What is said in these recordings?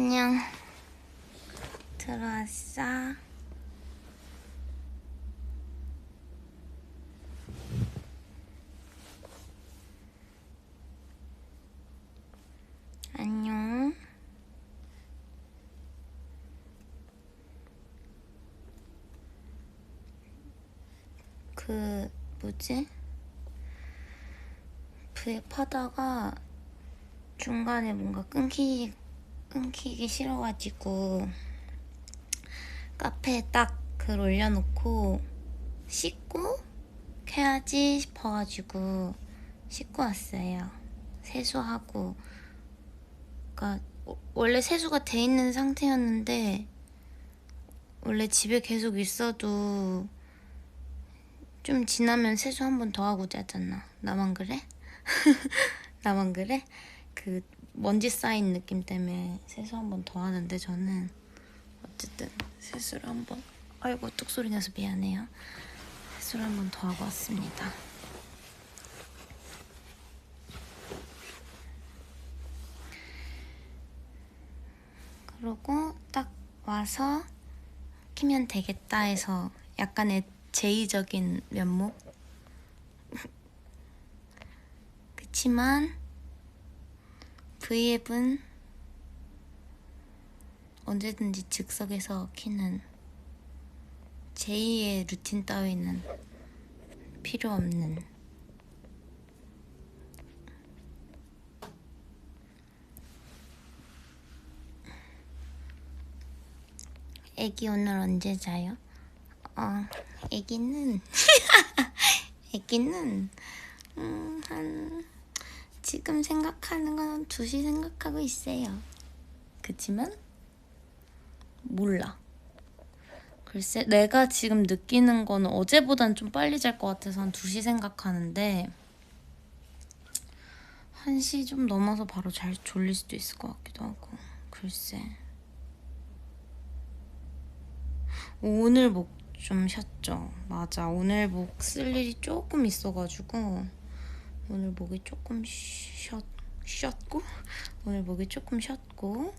안녕. 들어왔어? 안녕. 뭐지? 브이앱 하다가 중간에 뭔가 끊기기 싫어가지고 카페에 딱 글 올려놓고 씻고 켜야지 싶어가지고 씻고 왔어요. 세수하고. 그러니까 원래 세수가 돼 있는 상태였는데 원래 집에 계속 있어도 좀 지나면 세수 한 번 더 하고 자잖아. 나만 그래? 나만 그래? 그 먼지 쌓인 느낌 때문에 세수 한 번 더 하는데 저는 어쨌든 세수를 한 번, 아이고 뚝소리 나서 미안해요. 세수를 한 번 더 하고 왔습니다. 그러고 딱 와서 키면 되겠다 해서 약간의 제이적인 면목. 그치만 브이앱은 언제든지 즉석에서 키는 제2의 루틴 따위는 필요 없는. 애기 오늘 언제 자요? 애기는 애기는 한 지금 생각하는 건 2시 생각하고 있어요. 그치만 몰라. 글쎄, 내가 지금 느끼는 거는 어제보단 좀 빨리 잘 것 같아서 한 2시 생각하는데 1시 좀 넘어서 바로 잘 졸릴 수도 있을 것 같기도 하고. 글쎄. 오늘 목 좀 쉬었죠. 맞아, 오늘 목 쓸 일이 조금 있어가지고 오늘 목이 조금 쉬었고 오늘 목이 조금 쉬었고.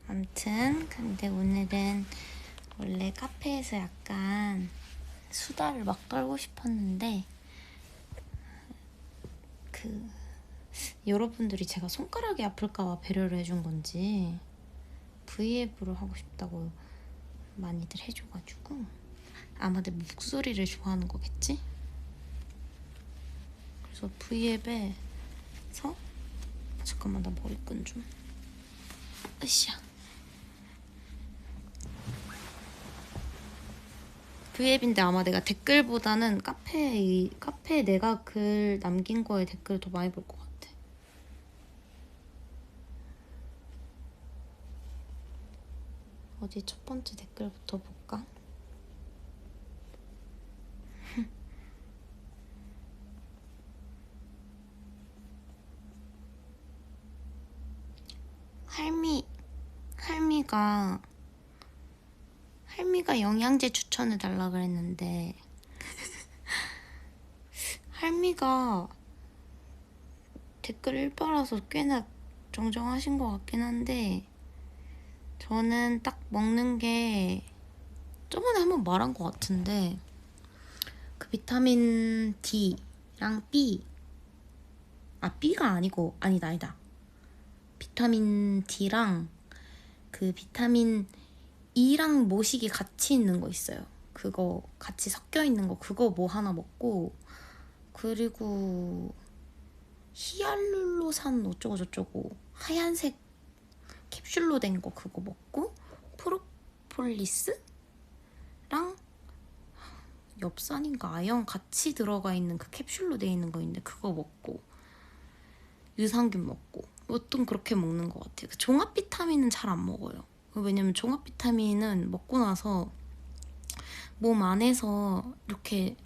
아무튼 근데 오늘은 원래 카페에서 약간 수다를 막 떨고 싶었는데 여러분들이 제가 손가락이 아플까봐 배려를 해준 건지 브이앱으로 하고 싶다고 많이들 해줘가지고 아마 내 목소리를 좋아하는 거겠지? 그래서 브이앱에서 잠깐만, 나 머리끈 좀. 으쌰. 브이앱인데 아마 내가 댓글보다는 카페에 내가 글 남긴 거에 댓글 더 많이 볼 것 같아. 어디 첫 번째 댓글부터 볼까? 할미가 영양제 추천해달라 그랬는데 할미가 댓글 일바라서 꽤나 정정하신 것 같긴 한데 저는 딱 먹는 게 저번에 한번 말한 것 같은데 그 비타민 D랑 B가 아니고 아니다. 비타민 D랑 그 비타민 E랑 모식이 같이 있는 거 있어요. 그거 같이 섞여 있는 거, 그거 뭐 하나 먹고, 그리고 히알룰로산 어쩌고 저쩌고 하얀색 캡슐로 된 거 그거 먹고, 프로폴리스랑 엽산인가 아연 같이 들어가 있는 그 캡슐로 돼 있는 거 있는데 그거 먹고, 유산균 먹고, 보통 그렇게 먹는 것 같아요. 그 종합 비타민은 잘 안 먹어요. 왜냐면 종합 비타민은 먹고 나서 몸 안에서 이렇게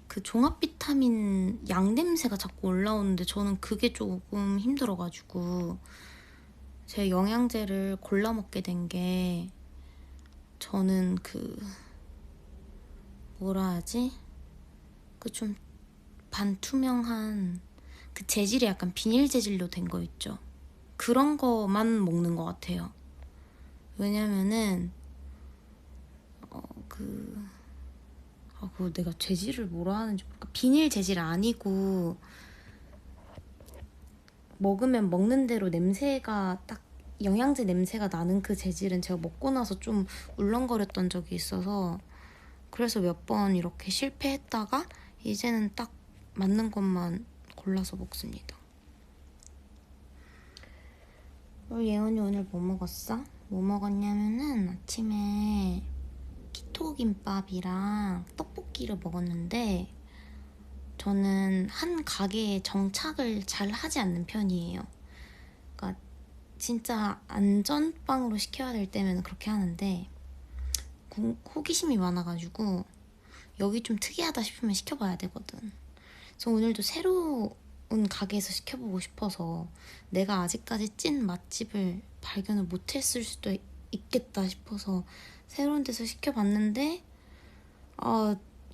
그 종합 비타민 양 냄새가 자꾸 올라오는데 저는 그게 조금 힘들어가지고 제 영양제를 골라 먹게 된 게, 저는 뭐라 하지? 그 좀 반투명한 그 재질이 약간 비닐 재질로 된 거 있죠? 그런 거만 먹는 것 같아요. 왜냐면은 그거 내가 재질을 뭐라 하는지 모르겠어. 비닐 재질 아니고 먹으면 먹는 대로 냄새가 딱 영양제 냄새가 나는 그 재질은 제가 먹고 나서 좀 울렁거렸던 적이 있어서 그래서 몇 번 이렇게 실패했다가 이제는 딱 맞는 것만 골라서 먹습니다. 예원이 오늘 뭐 먹었어? 뭐 먹었냐면은 아침에 키토김밥이랑 떡볶이를 먹었는데 저는 한 가게에 정착을 잘 하지 않는 편이에요. 그러니까 진짜 안전빵으로 시켜야 될 때면 그렇게 하는데 호기심이 많아가지고 여기 좀 특이하다 싶으면 시켜봐야 되거든. 그래서 오늘도 새로운 가게에서 시켜보고 싶어서 내가 아직까지 찐 맛집을 발견을 못했을 수도 있겠다 싶어서 새로운 데서 시켜봤는데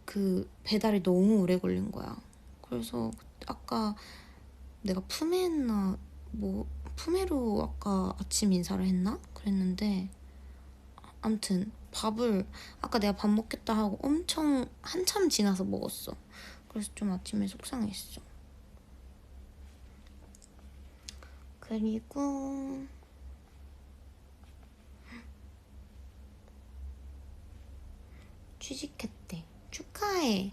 그 배달이 너무 오래 걸린 거야. 그래서 아까 내가 품에했나 품에로 아까 아침 인사를 했나? 그랬는데 암튼 밥을 아까 내가 밥 먹겠다 하고 엄청 한참 지나서 먹었어. 그래서 좀 아침에 속상했어. 그리고 취직했대. 축하해.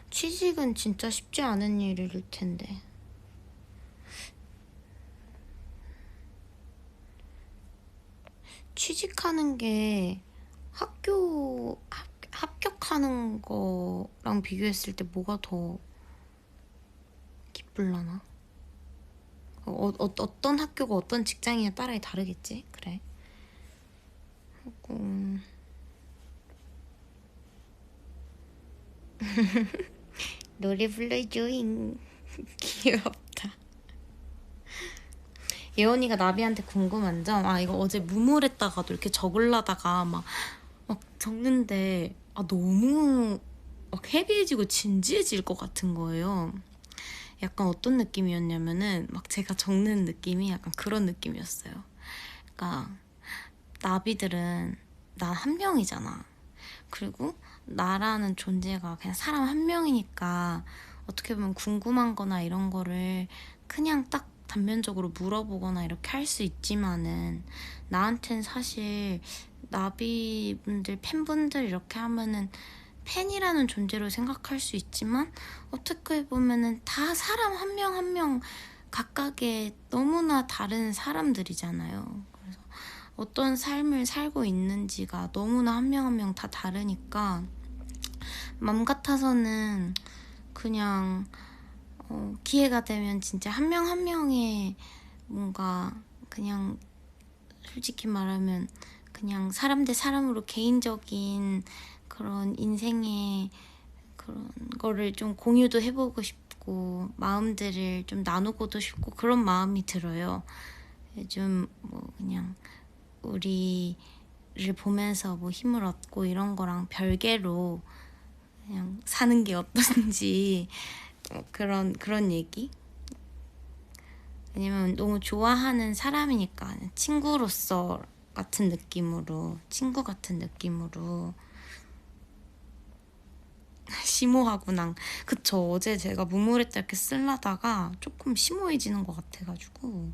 취직은 진짜 쉽지 않은 일일 텐데. 취직하는 게 합격하는 거랑 비교했을 때 뭐가 더 기쁠라나? 어떤 학교가 어떤 직장이냐에 따라 다르겠지? 그래. 하고 노래 불러줘잉. 귀엽다. 예원이가 나비한테 궁금한 점, 이거 어제 무물했다가도 이렇게 적으려다가 막 적는데 너무 막 헤비해지고 진지해질 것 같은 거예요. 약간 어떤 느낌이었냐면은 막 제가 적는 느낌이 약간 그런 느낌이었어요. 그러니까 나비들은 나 한 명이잖아. 그리고 나라는 존재가 그냥 사람 한 명이니까 어떻게 보면 궁금한 거나 이런 거를 그냥 딱 단면적으로 물어보거나 이렇게 할 수 있지만은 나한텐 사실 나비분들 팬분들 이렇게 하면은 팬이라는 존재로 생각할 수 있지만 어떻게 보면은 다 사람 한 명 한 명 각각의 너무나 다른 사람들이잖아요. 그래서 어떤 삶을 살고 있는지가 너무나 한 명 한 명 다 다르니까 맘 같아서는 그냥 기회가 되면 진짜 한 명 한 명의 뭔가 그냥 솔직히 말하면 그냥 사람 대 사람으로 개인적인 그런 인생의 그런 거를 좀 공유도 해보고 싶고 마음들을 좀 나누고도 싶고 그런 마음이 들어요. 요즘 그냥 우리를 보면서 힘을 얻고 이런 거랑 별개로 그냥 사는 게 어떤지 그런 얘기? 왜냐면 너무 좋아하는 사람이니까 친구로서 같은 느낌으로 친구 같은 느낌으로 심오하구나. 그쵸. 어제 제가 무물했다 이렇게 쓰려다가 조금 심오해지는 것 같아가지고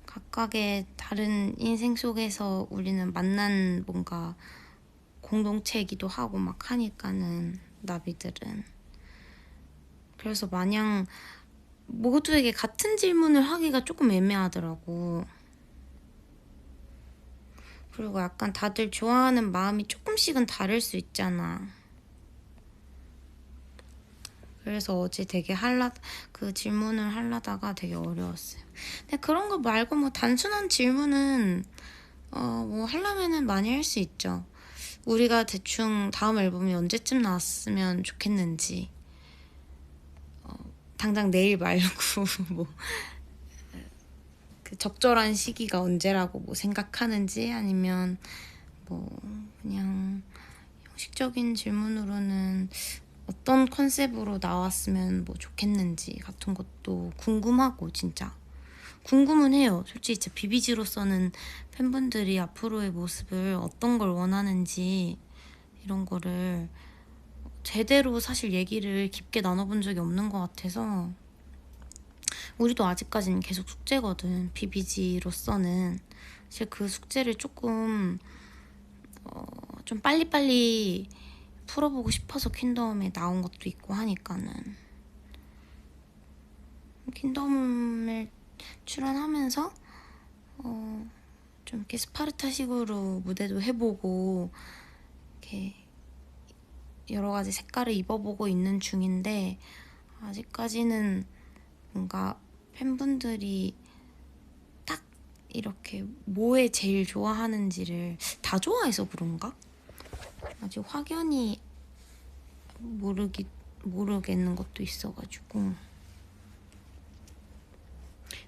각각의 다른 인생 속에서 우리는 만난 뭔가 공동체이기도 하고 막 하니까는 나비들은 그래서 마냥 모두에게 같은 질문을 하기가 조금 애매하더라고. 그리고 약간 다들 좋아하는 마음이 조금씩은 다를 수 있잖아. 그래서 어제 되게 그 질문을 하려다가 되게 어려웠어요. 근데 그런 거 말고 단순한 질문은 하려면은 많이 할 수 있죠. 우리가 대충 다음 앨범이 언제쯤 나왔으면 좋겠는지 당장 내일 말고 그 적절한 시기가 언제라고 생각하는지 아니면 그냥 형식적인 질문으로는 어떤 컨셉으로 나왔으면 뭐 좋겠는지 같은 것도 궁금하고 진짜 궁금은 해요. 솔직히 진짜 비비지로서는 팬분들이 앞으로의 모습을 어떤 걸 원하는지 이런 거를 제대로 사실 얘기를 깊게 나눠본 적이 없는 것 같아서 우리도 아직까지는 계속 숙제거든. 비비지로서는 사실 그 숙제를 조금 좀 빨리빨리 풀어보고 싶어서 킹덤에 나온 것도 있고 하니까는 킹덤을 출연하면서 좀 이렇게 스파르타식으로 무대도 해보고 이렇게 여러 가지 색깔을 입어보고 있는 중인데 아직까지는 뭔가 팬분들이 딱 이렇게 뭐에 제일 좋아하는지를 다 좋아해서 그런가? 아직 확연히 모르겠는 것도 있어가지고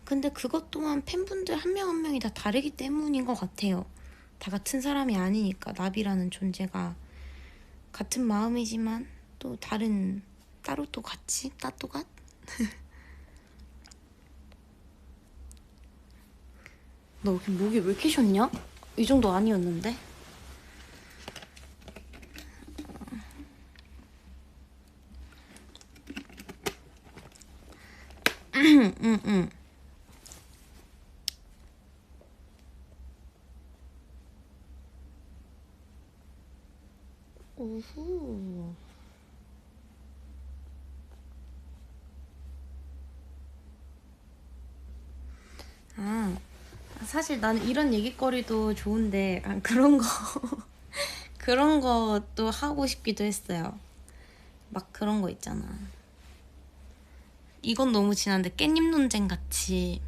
근데 그것 또한 팬분들 한 명 한 명이 다 다르기 때문인 것 같아요. 다 같은 사람이 아니니까 나비라는 존재가 같은 마음이지만 또 다른 따로 또 같이 따또갓 너 목이 왜 이렇게 쉬었냐? 이 정도 아니었는데? 응. 오후. 사실 난 이런 얘기거리도 좋은데 그런 거 그런 것도 하고 싶기도 했어요. 막 그런 거 있잖아. 이건 너무 지난데 깻잎 논쟁 같이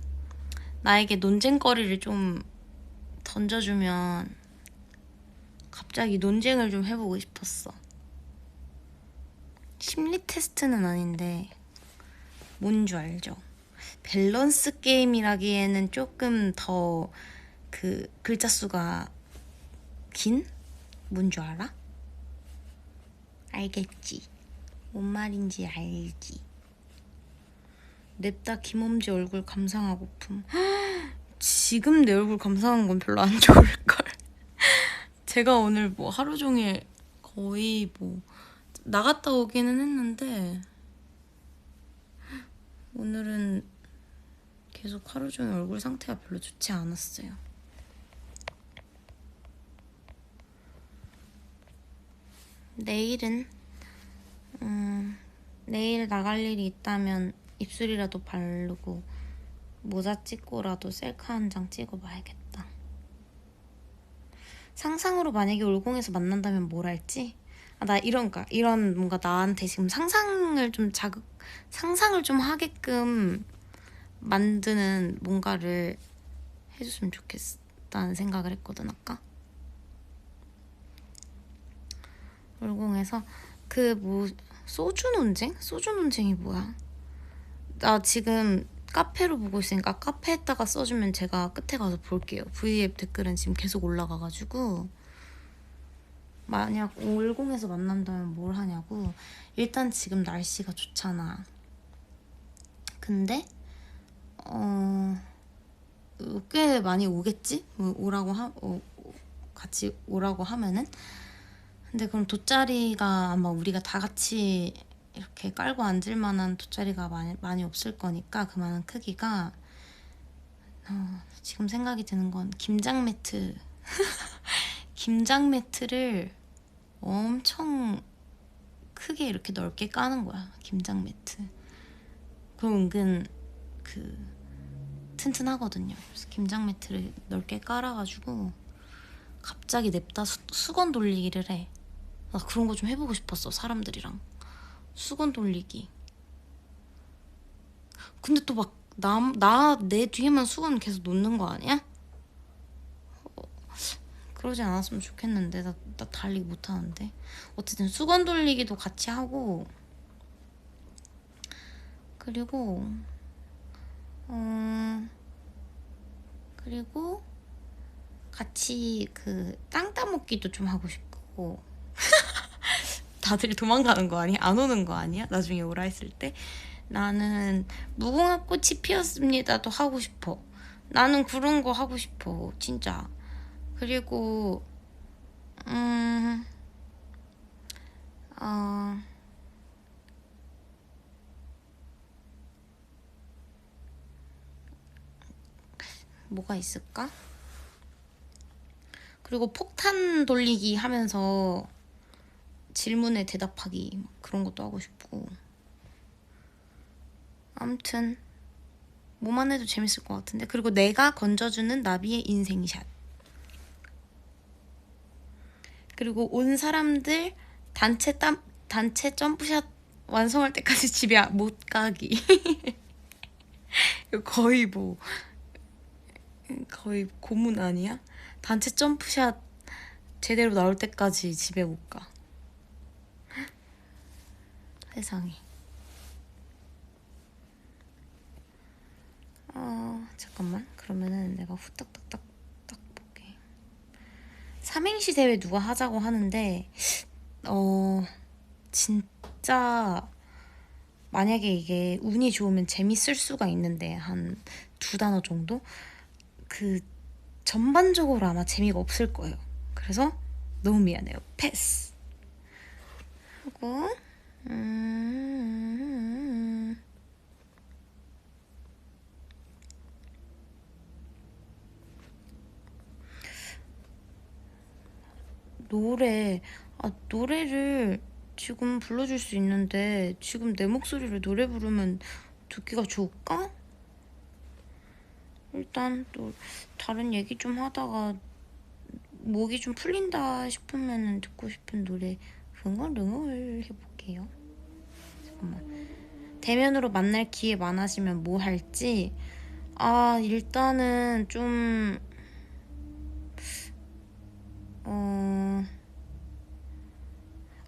나에게 논쟁거리를 좀 던져주면 갑자기 논쟁을 좀 해보고 싶었어. 심리 테스트는 아닌데 뭔 줄 알죠? 밸런스 게임이라기에는 조금 더 그 글자 수가 긴? 뭔 줄 알아? 알겠지? 뭔 말인지 알지? 냅다 김엄지 얼굴 감상하고픔. 지금 내 얼굴 감상한 건 별로 안 좋을걸. 제가 오늘 뭐 하루 종일 거의 뭐 나갔다 오기는 했는데 오늘은 계속 하루 종일 얼굴 상태가 별로 좋지 않았어요. 내일은 내일 나갈 일이 있다면 입술이라도 바르고 모자 찍고라도 셀카 한 장 찍어봐야겠다. 상상으로 만약에 올공에서 만난다면 뭘 할지? 나 이런 뭔가 나한테 지금 상상을 좀 하게끔 만드는 뭔가를 해줬으면 좋겠다는 생각을 했거든 아까. 올공에서 그 뭐 소주 논쟁? 소주 논쟁이 뭐야? 나 지금 카페로 보고 있으니까 카페에다가 써주면 제가 끝에 가서 볼게요. V앱 댓글은 지금 계속 올라가가지고 만약 올공에서 만난다면 뭘 하냐고. 일단 지금 날씨가 좋잖아. 근데 꽤 많이 오겠지? 같이 오라고 하면은. 근데 그럼 돗자리가 아마 우리가 다 같이 이렇게 깔고 앉을 만한 돗자리가 많이 없을 거니까 그만한 크기가 지금 생각이 드는 건 김장 매트를 엄청 크게 이렇게 넓게 까는 거야. 김장 매트. 그럼 은근 튼튼하거든요. 그래서 김장 매트를 넓게 깔아가지고 갑자기 냅다 수건 돌리기를 해. 나 그런 거 좀 해보고 싶었어. 사람들이랑 수건 돌리기. 근데 또 막 내 뒤에만 수건 계속 놓는 거 아니야? 그러지 않았으면 좋겠는데 나 달리기 못하는데. 어쨌든 수건 돌리기도 같이 하고 그리고 같이 땅 따먹기도 좀 하고 싶고 다들 도망가는 거 아니야? 안 오는 거 아니야? 나중에 오라 했을 때. 나는 무궁화 꽃이 피었습니다도 하고 싶어. 나는 그런 거 하고 싶어, 진짜. 그리고 어, 뭐가 있을까? 그리고 폭탄 돌리기 하면서 질문에 대답하기 그런 것도 하고 싶고. 아무튼 뭐만 해도 재밌을 것 같은데. 그리고 내가 건져주는 나비의 인생샷. 그리고 온 사람들 단체 점프샷 완성할 때까지 집에 못 가기. 거의 거의 고문 아니야? 단체 점프샷 제대로 나올 때까지 집에 못 가. 세상에. 잠깐만. 그러면은 내가 후딱딱딱 딱 볼게. 삼행시 대회 누가 하자고 하는데 진짜 만약에 이게 운이 좋으면 재밌을 수가 있는데 한 2단어 정도? 그 전반적으로 아마 재미가 없을 거예요. 그래서 너무 미안해요. 패스. 하고 노래를 지금 불러줄 수 있는데 지금 내 목소리를 노래 부르면 듣기가 좋을까? 일단 또 다른 얘기 좀 하다가 목이 좀 풀린다 싶으면 듣고 싶은 노래 흥얼흥얼 해볼게요. 잠깐만. 대면으로 만날 기회 많아지면 뭐 할지. 일단은 좀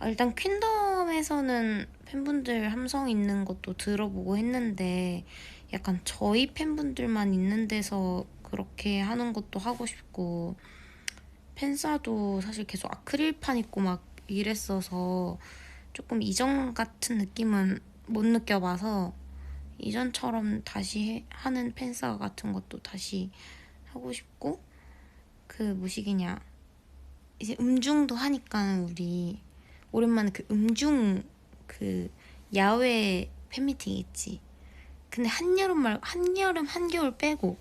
일단 퀸덤에서는 팬분들 함성 있는 것도 들어보고 했는데 약간 저희 팬분들만 있는 데서 그렇게 하는 것도 하고 싶고, 팬싸도 사실 계속 아크릴판 있고 막 이랬어서 조금 이전 같은 느낌은 못 느껴봐서 이전처럼 다시 하는 팬싸 같은 것도 다시 하고 싶고, 그 뭐시기냐, 이제 음중도 하니까 우리 오랜만에 그 음중 그 야외 팬미팅 있지. 근데 한여름 한겨울 빼고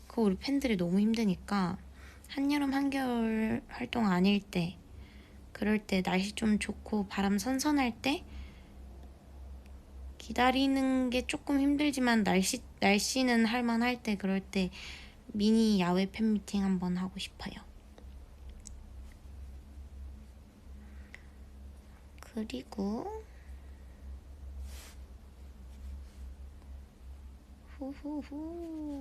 그거 우리 팬들이 너무 힘드니까 한여름 한겨울 활동 아닐 때, 그럴 때 날씨 좀 좋고 바람 선선할 때 기다리는 게 조금 힘들지만 날씨는 할만할 때, 그럴 때 미니 야외 팬미팅 한번 하고 싶어요. 그리고 후후후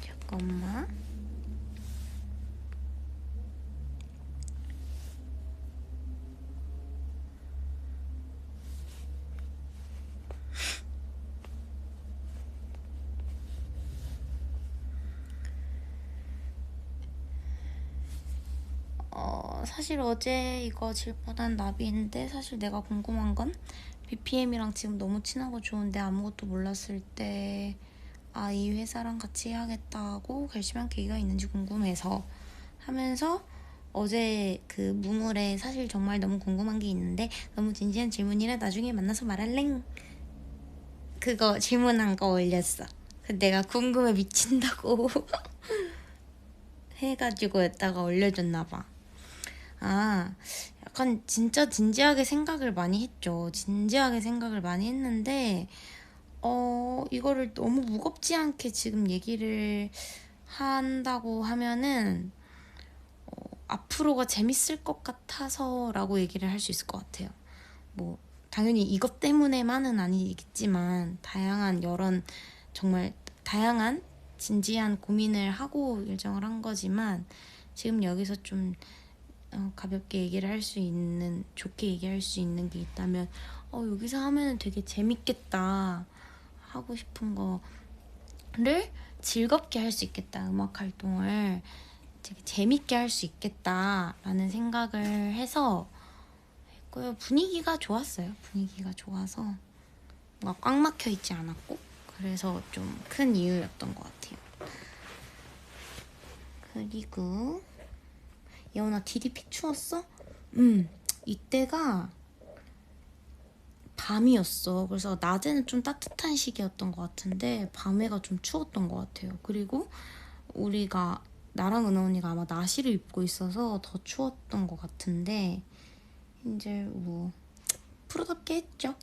잠깐만. 사실 어제 이거 질문한 나비인데, 사실 내가 궁금한 건 BPM이랑 지금 너무 친하고 좋은데 아무것도 몰랐을 때 이 회사랑 같이 해야겠다고 결심한 계기가 있는지 궁금해서 하면서, 어제 그 무물에 사실 정말 너무 궁금한 게 있는데 너무 진지한 질문이라 나중에 만나서 말할랭, 그거 질문한 거 올렸어. 내가 궁금해 미친다고 해가지고 여기다가 올려줬나봐. 약간 진짜 진지하게 생각을 많이 했죠. 진지하게 생각을 많이 했는데 이거를 너무 무겁지 않게 지금 얘기를 한다고 하면은 앞으로가 재밌을 것 같아서 라고 얘기를 할 수 있을 것 같아요. 뭐 당연히 이것 때문에만은 아니겠지만 다양한 정말 다양한 진지한 고민을 하고 일정을 한 거지만 지금 여기서 좀 가볍게 얘기를 할 수 있는, 좋게 얘기할 수 있는 게 있다면 여기서 하면 되게 재밌겠다, 하고 싶은 거를 즐겁게 할 수 있겠다, 음악 활동을 되게 재밌게 할 수 있겠다라는 생각을 해서 했고요. 분위기가 좋았어요. 분위기가 좋아서 뭔가 꽉 막혀 있지 않았고, 그래서 좀 큰 이유였던 것 같아요. 그리고 예원아, 디디픽 추웠어? 이때가 밤이었어. 그래서 낮에는 좀 따뜻한 시기였던 것 같은데 밤에가 좀 추웠던 것 같아요. 그리고 나랑 은하 언니가 아마 나시를 입고 있어서 더 추웠던 것 같은데 이제 뭐 프로답게 했죠.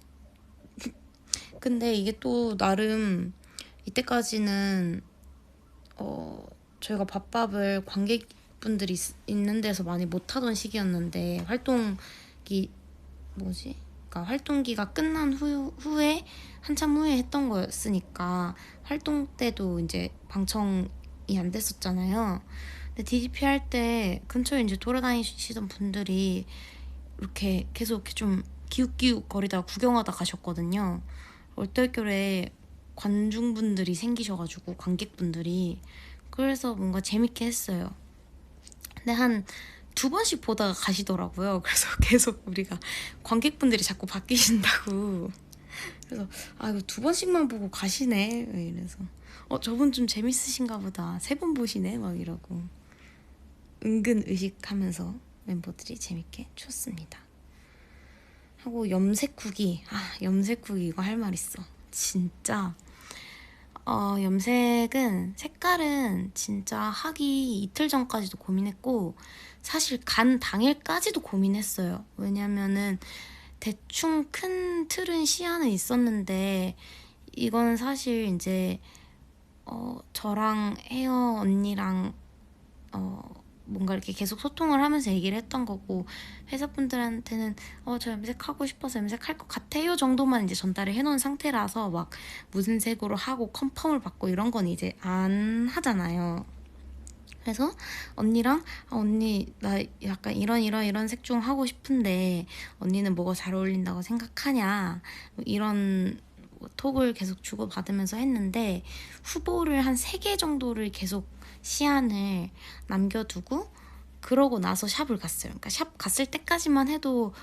근데 이게 또 나름 이때까지는 저희가 밥밥을 관객분들이 있는 데서 많이 못하던 시기였는데 그러니까 활동기가 끝난 후에 한참 후에 했던 거였으니까 활동 때도 이제 방청이 안 됐었잖아요. 근데 DDP 할 때 근처에 이제 돌아다니시던 분들이 이렇게 계속 이렇게 좀 기웃기웃 거리다가 구경하다 가셨거든요. 얼떨결에 관중분들이 생기셔가지고, 관객분들이. 그래서 뭔가 재밌게 했어요. 근데 한 2번씩 보다가 가시더라고요. 그래서 계속 우리가 관객분들이 자꾸 바뀌신다고. 그래서 이거 2번씩만 보고 가시네, 이래서 저분 좀 재밌으신가 보다, 3번 보시네 막 이러고 은근 의식하면서 멤버들이 재밌게 췄습니다. 하고 염색후기 이거 할 말 있어. 진짜 염색은 색깔은 진짜 하기 이틀 전까지도 고민했고 사실 간 당일까지도 고민했어요. 왜냐면은 대충 큰 틀은 시야는 있었는데 이건 사실 이제 저랑 헤어 언니랑 뭔가 이렇게 계속 소통을 하면서 얘기를 했던 거고, 회사분들한테는 저 염색하고 싶어서 염색할 것 같아요 정도만 이제 전달을 해놓은 상태라서 막 무슨 색으로 하고 컨펌을 받고 이런 건 이제 안 하잖아요. 그래서 언니랑 언니 나 약간 이런 색 중 하고 싶은데 언니는 뭐가 잘 어울린다고 생각하냐, 이런 톡을 계속 주고받으면서 했는데 후보를 한 3개 정도를 계속 시안을 남겨두고 그러고 나서 샵을 갔어요. 그러니까 샵 갔을 때까지만 해도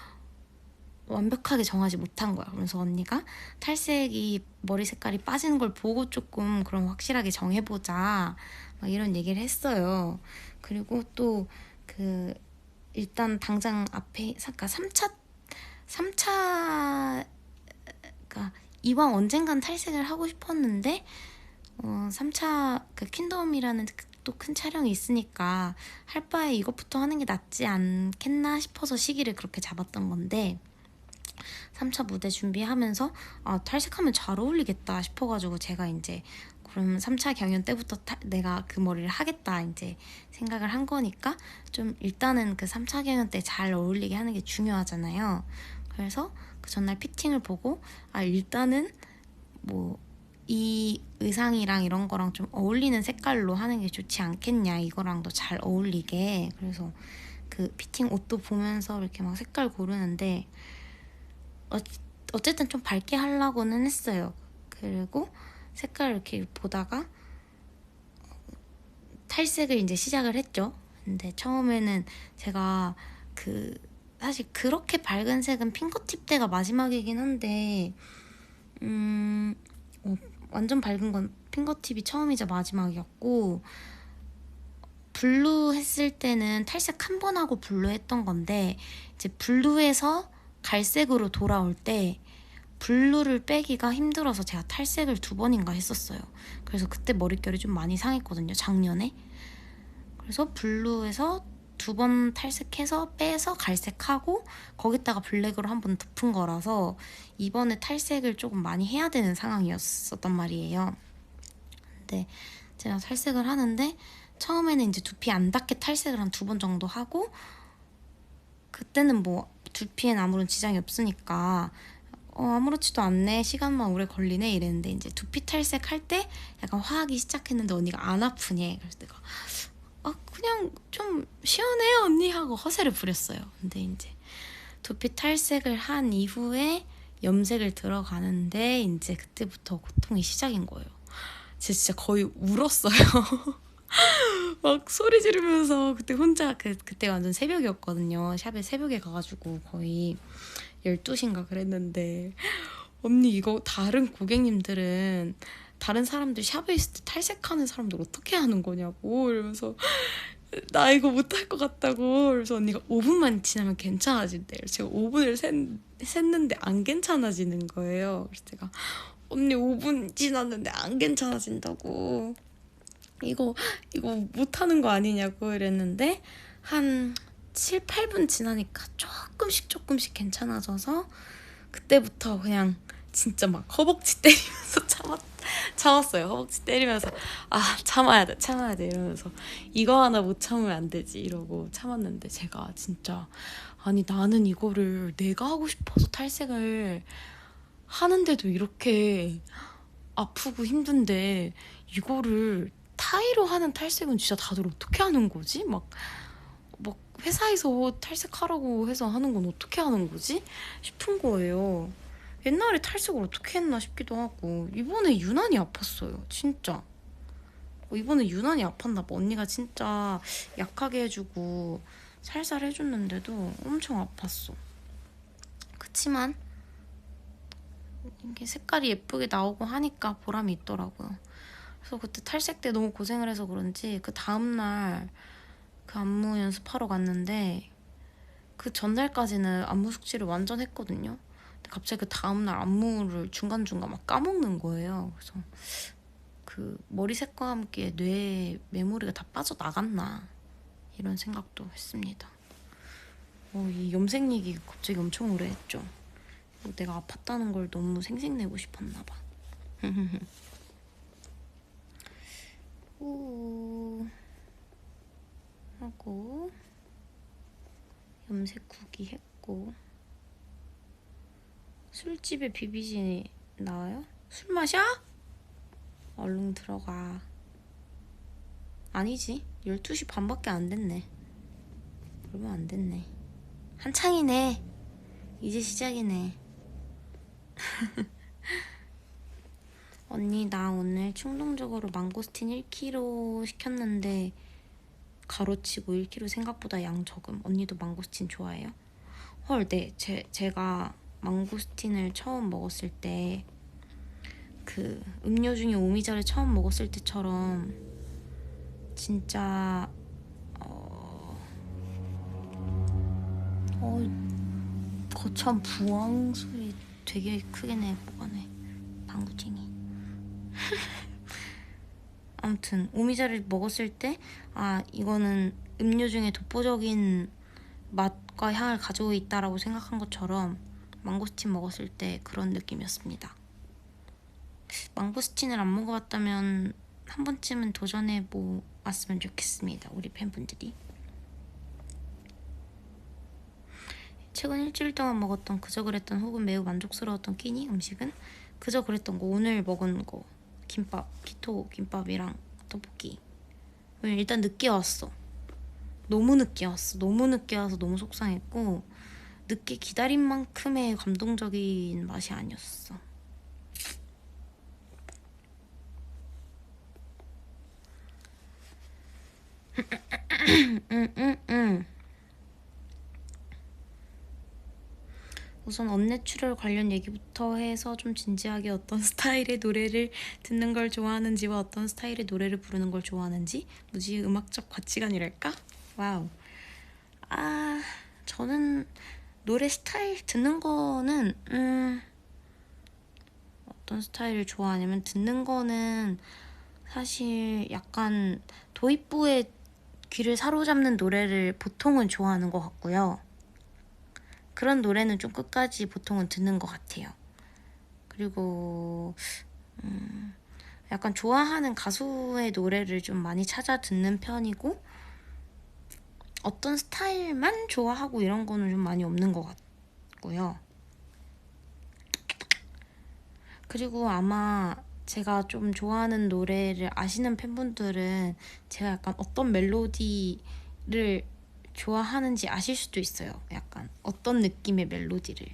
완벽하게 정하지 못한 거야. 그래서 언니가 탈색이 머리 색깔이 빠지는 걸 보고 조금 그럼 확실하게 정해보자 막 이런 얘기를 했어요. 그리고 또 일단 당장 앞에 그러니까 3차 그러니까 이왕 언젠간 탈색을 하고 싶었는데 3차 퀸덤이라는 또 큰 촬영이 있으니까 할 바에 이것부터 하는 게 낫지 않겠나 싶어서 시기를 그렇게 잡았던 건데 3차 무대 준비하면서 탈색하면 잘 어울리겠다 싶어가지고 제가 이제 그럼 3차 경연 때부터 내가 그 머리를 하겠다 이제 생각을 한 거니까 좀 일단은 그 3차 경연 때 잘 어울리게 하는 게 중요하잖아요. 그래서 그 전날 피팅을 보고 일단은 뭐 이 의상이랑 이런 거랑 좀 어울리는 색깔로 하는 게 좋지 않겠냐, 이거랑도 잘 어울리게. 그래서 그 피팅 옷도 보면서 이렇게 막 색깔 고르는데 어쨌든 좀 밝게 하려고는 했어요. 그리고 색깔 이렇게 보다가 탈색을 이제 시작을 했죠. 근데 처음에는 제가 사실 그렇게 밝은 색은 핑거팁 때가 마지막이긴 한데 완전 밝은 건 핑거팁이 처음이자 마지막이었고, 블루 했을 때는 탈색 한 번 하고 블루 했던 건데 이제 블루에서 갈색으로 돌아올 때 블루를 빼기가 힘들어서 제가 탈색을 2번인가 했었어요. 그래서 그때 머릿결이 좀 많이 상했거든요, 작년에. 그래서 블루에서 2번 탈색해서 빼서 갈색하고 거기다가 블랙으로 한 번 덮은 거라서 이번에 탈색을 조금 많이 해야 되는 상황이었었단 말이에요. 근데 제가 탈색을 하는데 처음에는 이제 두피 안 닿게 탈색을 한 2번 정도 하고, 그때는 뭐 두피엔 아무런 지장이 없으니까 아무렇지도 않네, 시간만 오래 걸리네 이랬는데, 이제 두피 탈색할 때 약간 화하기 시작했는데 언니가 안 아프니? 그래서 내가 그냥 좀 시원해요 언니 하고 허세를 부렸어요. 근데 이제 두피 탈색을 한 이후에 염색을 들어가는데 이제 그때부터 고통이 시작인 거예요. 진짜 거의 울었어요. 막 소리 지르면서 그때 혼자 그때 완전 새벽이었거든요. 샵에 새벽에 가가지고 거의 12시인가 그랬는데, 언니 이거 다른 고객님들은, 다른 사람들 샵에 있을 때 탈색하는 사람들 어떻게 하는 거냐고 이러면서 나 이거 못할 것 같다고. 그래서 언니가 5분만 지나면 괜찮아진대요. 제가 5분을 샜는데 안 괜찮아지는 거예요. 그래서 제가 언니 5분 지났는데 안 괜찮아진다고, 이거 못하는 거 아니냐고 이랬는데, 한 7, 8분 지나니까 조금씩 괜찮아져서 그때부터 그냥 진짜 막 허벅지 때리면서 참았어요. 허벅지 때리면서 참아야 돼 이러면서 이거 하나 못 참으면 안 되지 이러고 참았는데, 제가 진짜 아니 나는 이거를 내가 하고 싶어서 탈색을 하는데도 이렇게 아프고 힘든데, 이거를 타이로 하는 탈색은 진짜 다들 어떻게 하는 거지? 막 회사에서 탈색하라고 해서 하는 건 어떻게 하는 거지? 싶은 거예요. 옛날에 탈색을 어떻게 했나 싶기도 하고, 이번에 유난히 아팠어요. 진짜. 이번에 유난히 아팠나 봐. 언니가 진짜 약하게 해주고 살살 해줬는데도 엄청 아팠어. 그치만 이게 색깔이 예쁘게 나오고 하니까 보람이 있더라고요. 그래서 그때 탈색 때 너무 고생을 해서 그런지 그 다음날 그 안무 연습하러 갔는데, 그 전날까지는 안무 숙지를 완전 했거든요. 근데 갑자기 그 다음날 안무를 중간중간 막 까먹는 거예요. 그래서 그 머리색과 함께 뇌에 메모리가 다 빠져나갔나 이런 생각도 했습니다. 이 염색 얘기 갑자기 엄청 오래 했죠. 내가 아팠다는 걸 너무 생색내고 싶었나 봐. 하고 염색 구기 했고, 술집에 비비지 나와요? 술 마셔? 얼른 들어가. 아니지, 12시 반밖에 안 됐네. 얼마 안 됐네. 한창이네. 이제 시작이네. 언니 나 오늘 충동적으로 망고스틴 1kg 시켰는데 가로치고 1kg 생각보다 양 적음. 언니도 망고스틴 좋아해요? 헐, 네. 제가 망고스틴을 처음 먹었을 때, 그 음료 중에 오미자를 처음 먹었을 때처럼 진짜 거참 부엉 소리 되게 크게 내보가네 방구쟁이. 아무튼 오미자를 먹었을 때 이거는 음료 중에 독보적인 맛과 향을 가지고 있다라고 생각한 것처럼 망고스틴 먹었을 때 그런 느낌이었습니다. 망고스틴을 안 먹어봤다면 한 번쯤은 도전해 보았으면 좋겠습니다. 우리 팬분들이. 최근 일주일 동안 먹었던 그저 그랬던 혹은 매우 만족스러웠던 끼니 음식은 그저 그랬던 거, 오늘 먹은 거 김밥, 키토 김밥이랑 떡볶이. 일단 늦게 왔어. 너무 늦게 와서 너무 속상했고, 늦게 기다린 만큼의 감동적인 맛이 아니었어. 우선 언내추럴 관련 얘기부터 해서 좀 진지하게 어떤 스타일의 노래를 듣는 걸 좋아하는지와 어떤 스타일의 노래를 부르는 걸 좋아하는지, 무지 음악적 가치관이랄까? 와우. 저는 노래 스타일 듣는 거는 어떤 스타일을 좋아하냐면, 듣는 거는 사실 약간 도입부의 귀를 사로잡는 노래를 보통은 좋아하는 것 같고요. 그런 노래는 좀 끝까지 보통은 듣는 것 같아요. 그리고 약간 좋아하는 가수의 노래를 좀 많이 찾아 듣는 편이고, 어떤 스타일만 좋아하고 이런 거는 좀 많이 없는 것 같고요. 그리고 아마 제가 좀 좋아하는 노래를 아시는 팬분들은 제가 약간 어떤 멜로디를 좋아하는지 아실 수도 있어요. 약간 어떤 느낌의 멜로디를.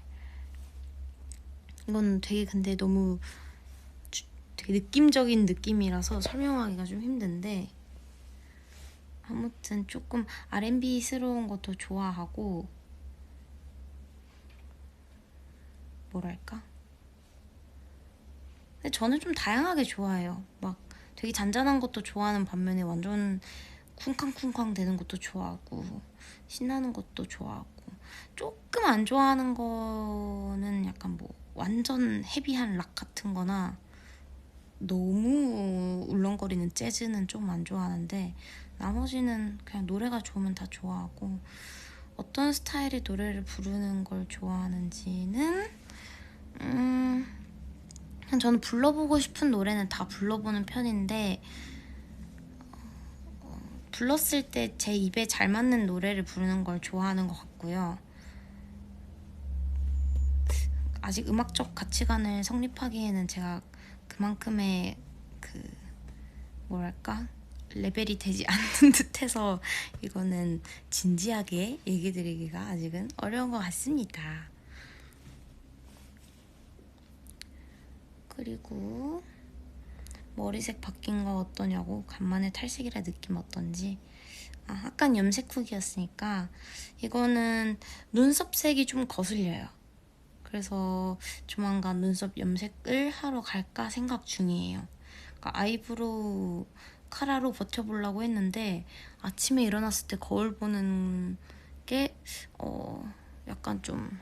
이건 되게 근데 너무 되게 느낌적인 느낌이라서 설명하기가 좀 힘든데, 아무튼 조금 R&B스러운 것도 좋아하고, 뭐랄까? 근데 저는 좀 다양하게 좋아해요. 막 되게 잔잔한 것도 좋아하는 반면에 완전 쿵쾅쿵쾅 되는 것도 좋아하고, 신나는 것도 좋아하고, 조금 안 좋아하는 거는 약간 뭐 완전 헤비한 락 같은 거나 너무 울렁거리는 재즈는 좀 안 좋아하는데, 나머지는 그냥 노래가 좋으면 다 좋아하고, 어떤 스타일의 노래를 부르는 걸 좋아하는지는 그냥 저는 불러보고 싶은 노래는 다 불러보는 편인데, 불렀을 때 제 입에 잘 맞는 노래를 부르는 걸 좋아하는 것 같고요. 아직 음악적 가치관을 성립하기에는 제가 그만큼의 그 뭐랄까 레벨이 되지 않는 듯해서 이거는 진지하게 얘기 드리기가 아직은 어려운 것 같습니다. 그리고 머리색 바뀐 거 어떠냐고, 간만에 탈색이라 느낌 어떤지. 약간 염색 후기였으니까 이거는 눈썹색이 좀 거슬려요. 그래서 조만간 눈썹 염색을 하러 갈까 생각 중이에요. 그러니까 아이브로우 카라로 버텨보려고 했는데, 아침에 일어났을 때 거울 보는 게 약간 좀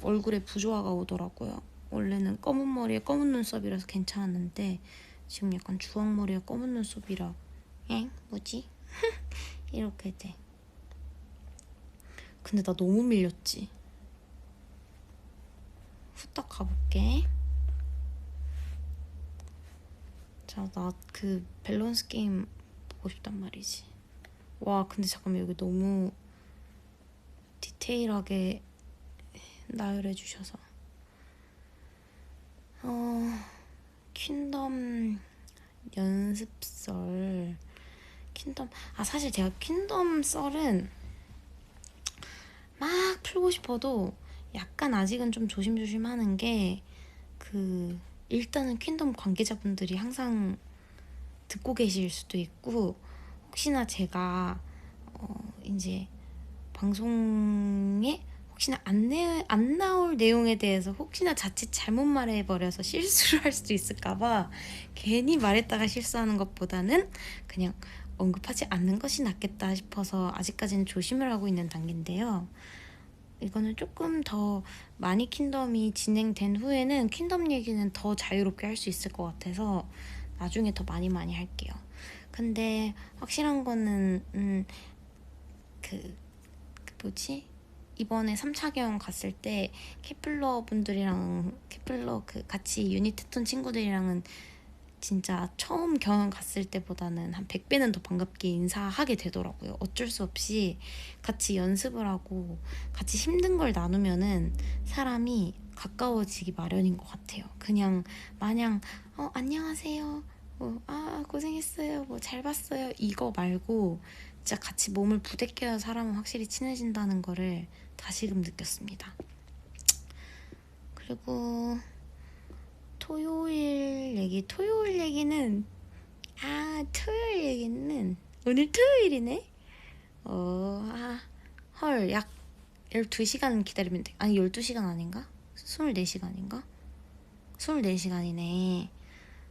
얼굴에 부조화가 오더라고요. 원래는 검은 머리에 검은 눈썹이라서 괜찮았는데 지금 약간 주황머리에 검은 눈썹이라 뭐지? 이렇게 돼. 근데 나 너무 밀렸지. 후딱 가볼게. 자, 나 그 밸런스 게임 보고 싶단 말이지. 와, 근데 잠깐만, 여기 너무 디테일하게 나열해 주셔서. 퀸덤 연습설. 사실 제가 퀸덤 썰은 막 풀고 싶어도 약간 아직은 좀 조심조심 하는 게, 일단은 퀸덤 관계자분들이 항상 듣고 계실 수도 있고, 혹시나 제가 이제 방송에 혹시나 안 나올 내용에 대해서 혹시나 자칫 잘못 말해버려서 실수를 할 수도 있을까봐 괜히 말했다가 실수하는 것보다는 그냥 언급하지 않는 것이 낫겠다 싶어서 아직까지는 조심을 하고 있는 단계인데요. 이거는 조금 더 많이 킹덤이 진행된 후에는 킹덤 얘기는 더 자유롭게 할 수 있을 것 같아서 나중에 더 많이 할게요. 근데 확실한 거는 뭐지? 이번에 3차 경험 갔을 때 케플러 분들이랑 같이 유닛 했던 친구들이랑은 진짜 처음 경험 갔을 때보다는 한 100배는 더 반갑게 인사하게 되더라고요. 어쩔 수 없이 같이 연습을 하고 같이 힘든 걸 나누면은 사람이 가까워지기 마련인 것 같아요. 그냥 마냥 안녕하세요, 고생했어요, 잘 봤어요, 이거 말고 진짜 같이 몸을 부대껴야 사람은 확실히 친해진다는 거를 다시금 느꼈습니다. 그리고 토요일 얘기는 오늘 토요일이네? 헐, 약 12시간 기다리면 돼. 아니, 12시간 아닌가? 24시간인가? 24시간이네.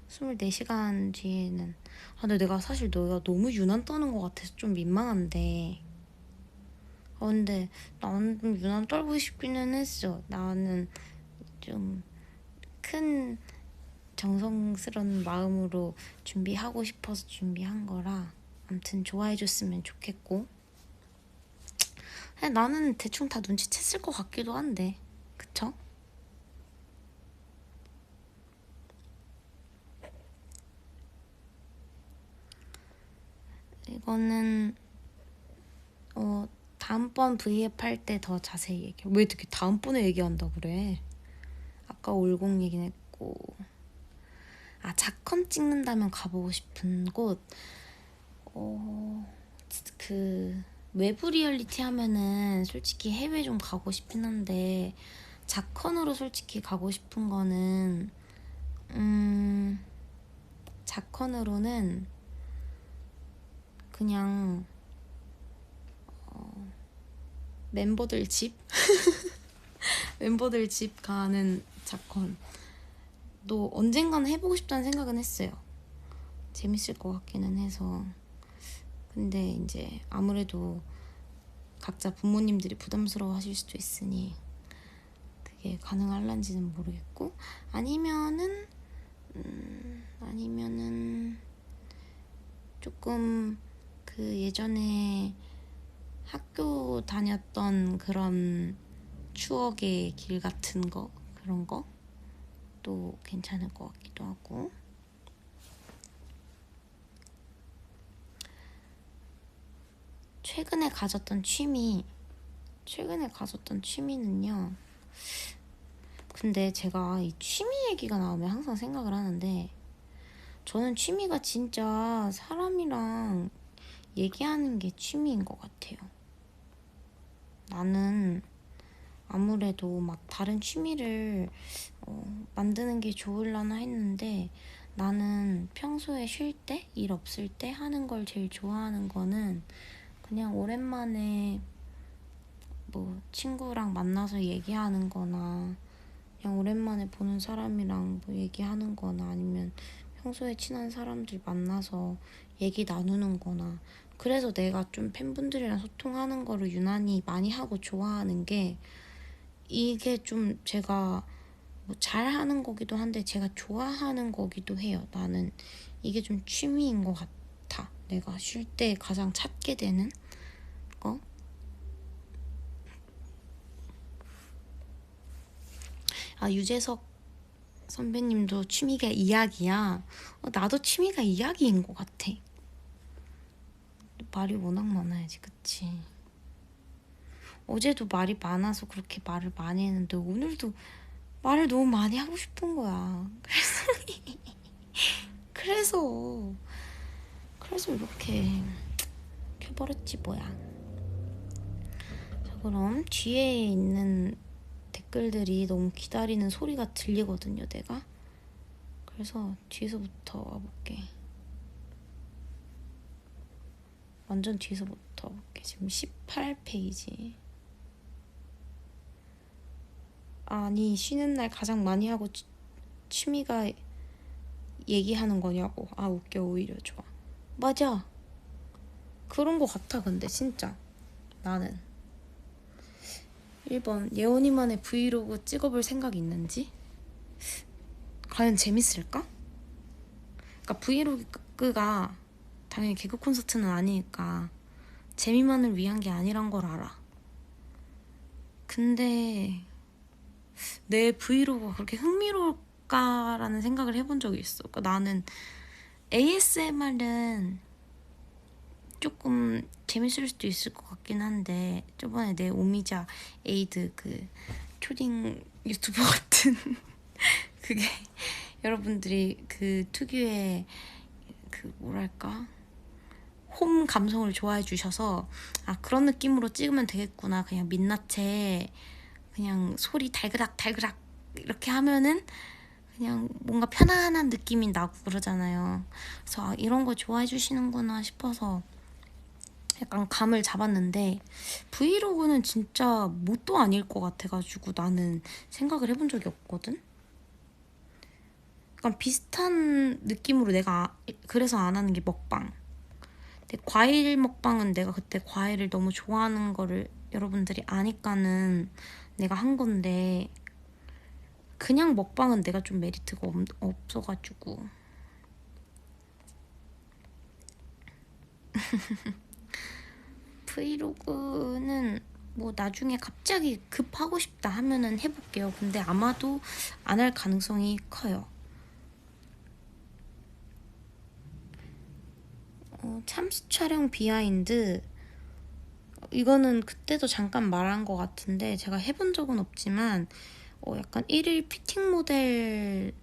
24시간 뒤에는 근데 내가 사실 너가 너무 유난 떠는 것 같아서 좀 민망한데, 근데 나는 좀 유난 떨고 싶기는 했어. 나는 좀 큰 정성스러운 마음으로 준비하고 싶어서 준비한 거라 아무튼 좋아해줬으면 좋겠고, 나는 대충 다 눈치챘을 것 같기도 한데, 그쵸? 이거는 다음번 V앱 할 때 더 자세히 얘기해. 왜 이렇게 다음번에 얘기한다 그래? 아까 올공 얘기는 했고. 자컨 찍는다면 가보고 싶은 곳. 외부 리얼리티 하면은 솔직히 해외 좀 가고 싶긴 한데, 자컨으로 솔직히 가고 싶은 거는, 자컨으로는 그냥, 멤버들 집? 멤버들 집 가는 자컨. 또 언젠가는 해보고 싶다는 생각은 했어요. 재밌을 것 같기는 해서. 근데 이제 아무래도 각자 부모님들이 부담스러워 하실 수도 있으니 그게 가능할런지는 모르겠고, 아니면은 조금 그 예전에 학교 다녔던 그런 추억의 길 같은 거, 그런 거 또 괜찮을 것 같기도 하고. 최근에 가졌던 취미는요. 근데 제가 이 취미 얘기가 나오면 항상 생각을 하는데, 저는 취미가 진짜 사람이랑 얘기하는 게 취미인 것 같아요. 나는 아무래도 막 다른 취미를 만드는 게 좋을라나 했는데, 나는 평소에 쉴 때, 일 없을 때 하는 걸 제일 좋아하는 거는 그냥 오랜만에 뭐 친구랑 만나서 얘기하는 거나, 그냥 오랜만에 보는 사람이랑 뭐 얘기하는 거나, 아니면 평소에 친한 사람들 만나서 얘기 나누는 거나. 그래서 내가 좀 팬분들이랑 소통하는 거를 유난히 많이 하고 좋아하는 게, 이게 좀 제가 뭐 잘하는 거기도 한데 제가 좋아하는 거기도 해요. 나는 이게 좀 취미인 것 같아. 내가 쉴 때 가장 찾게 되는 거. 유재석 선배님도 취미가 이야기야. 나도 취미가 이야기인 것 같아. 말이 워낙 많아야지, 그치? 어제도 말이 많아서 그렇게 말을 많이 했는데, 오늘도 말을 너무 많이 하고 싶은 거야. 그래서 이렇게 켜버렸지 뭐야. 자, 그럼 뒤에 있는 댓글들이 너무 기다리는 소리가 들리거든요, 내가. 그래서 뒤에서부터 와볼게. 완전 뒤에서부터 와볼게. 지금 18페이지. 아니, 쉬는 날 가장 많이 하고 취미가 얘기하는 거냐고. 웃겨. 오히려 좋아. 맞아. 그런 거 같아. 근데 진짜 나는 1번 예원이만의 브이로그 찍어볼 생각이 있는지. 과연 재밌을까? 그러니까 브이로그가 당연히 개그 콘서트는 아니니까 재미만을 위한 게 아니란 걸 알아. 근데 내 브이로그가 그렇게 흥미로울까라는 생각을 해본 적이 있어. 그러니까 나는 ASMR은 조금 재밌을 수도 있을 것 같긴 한데, 저번에 내 오미자 에이드 그 초딩 유튜버 같은 그게 여러분들이 그 특유의 그 뭐랄까 홈 감성을 좋아해 주셔서 그런 느낌으로 찍으면 되겠구나. 그냥 민낯에 그냥 소리 달그락 이렇게 하면은 그냥 뭔가 편안한 느낌이 나고 그러잖아요. 그래서 이런 거 좋아해 주시는구나 싶어서 약간 감을 잡았는데, 브이로그는 진짜 뭣도 아닐 것 같아가지고 나는 생각을 해본 적이 없거든. 약간 비슷한 느낌으로 내가 그래서 안 하는 게 먹방. 근데 과일 먹방은 내가 그때 과일을 너무 좋아하는 거를 여러분들이 아니까는 내가 한 건데, 그냥 먹방은 내가 좀 메리트가 없어가지고. 브이로그는 뭐 나중에 갑자기 급하고 싶다 하면은 해볼게요. 근데 아마도 안 할 가능성이 커요. 참스 촬영 비하인드, 이거는 그때도 잠깐 말한 것 같은데 제가 해본 적은 없지만 약간 1일 피팅 모델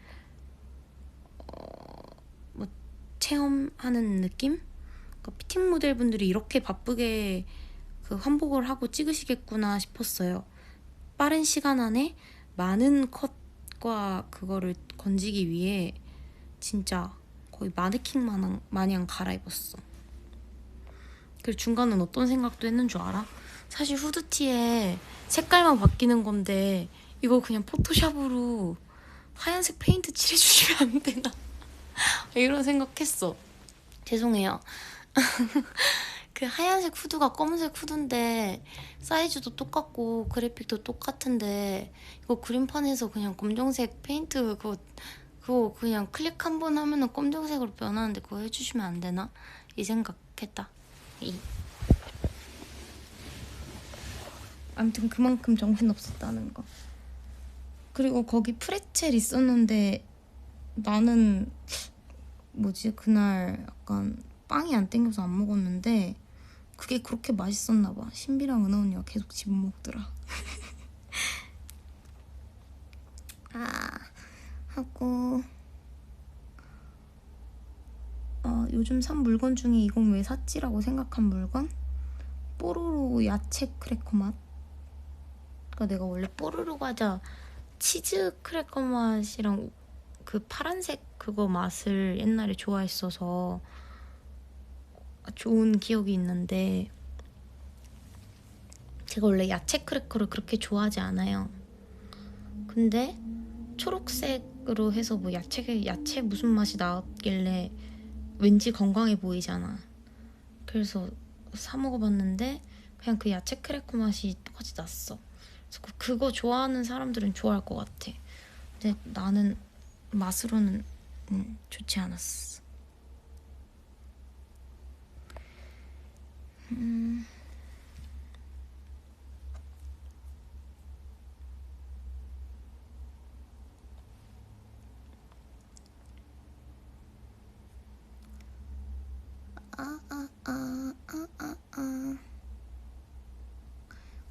뭐 체험하는 느낌? 그러니까 피팅 모델 분들이 이렇게 바쁘게 그 환복을 하고 찍으시겠구나 싶었어요. 빠른 시간 안에 많은 컷과 그거를 건지기 위해 진짜 거의 마네킹 마냥 갈아입었어. 그리고 중간은 어떤 생각도 했는 줄 알아? 사실 후드티에 색깔만 바뀌는 건데 이거 그냥 포토샵으로 하얀색 페인트 칠해주시면 안 되나? 이런 생각했어. 죄송해요. 그 하얀색 후드가 검은색 후드인데 사이즈도 똑같고 그래픽도 똑같은데 이거 그림판에서 그냥 검정색 페인트 그거 그냥 클릭 한 번 하면은 검정색으로 변하는데 그거 해주시면 안 되나? 이 생각했다. 아무튼 그만큼 정신없었다는 거. 그리고 거기 프레첼 있었는데 나는 그날 약간 빵이 안 땡겨서 안 먹었는데 그게 그렇게 맛있었나 봐. 신비랑 은하 언니가 계속 집어먹더라. 하고 요즘 산 물건 중에 이건 왜 샀지라고 생각한 물건? 뽀로로 야채 크래커 맛. 그러니까 내가 원래 뽀로로 과자 치즈 크래커 맛이랑 그 파란색 그거 맛을 옛날에 좋아했어서 좋은 기억이 있는데 제가 원래 야채 크래커를 그렇게 좋아하지 않아요. 근데 초록색으로 해서 뭐 야채 무슨 맛이 나왔길래 왠지 건강해 보이잖아. 그래서 사 먹어봤는데 그냥 그 야채 크래커 맛이 똑같이 났어. 그래서 그거 좋아하는 사람들은 좋아할 것 같아. 근데 나는 맛으로는 좋지 않았어.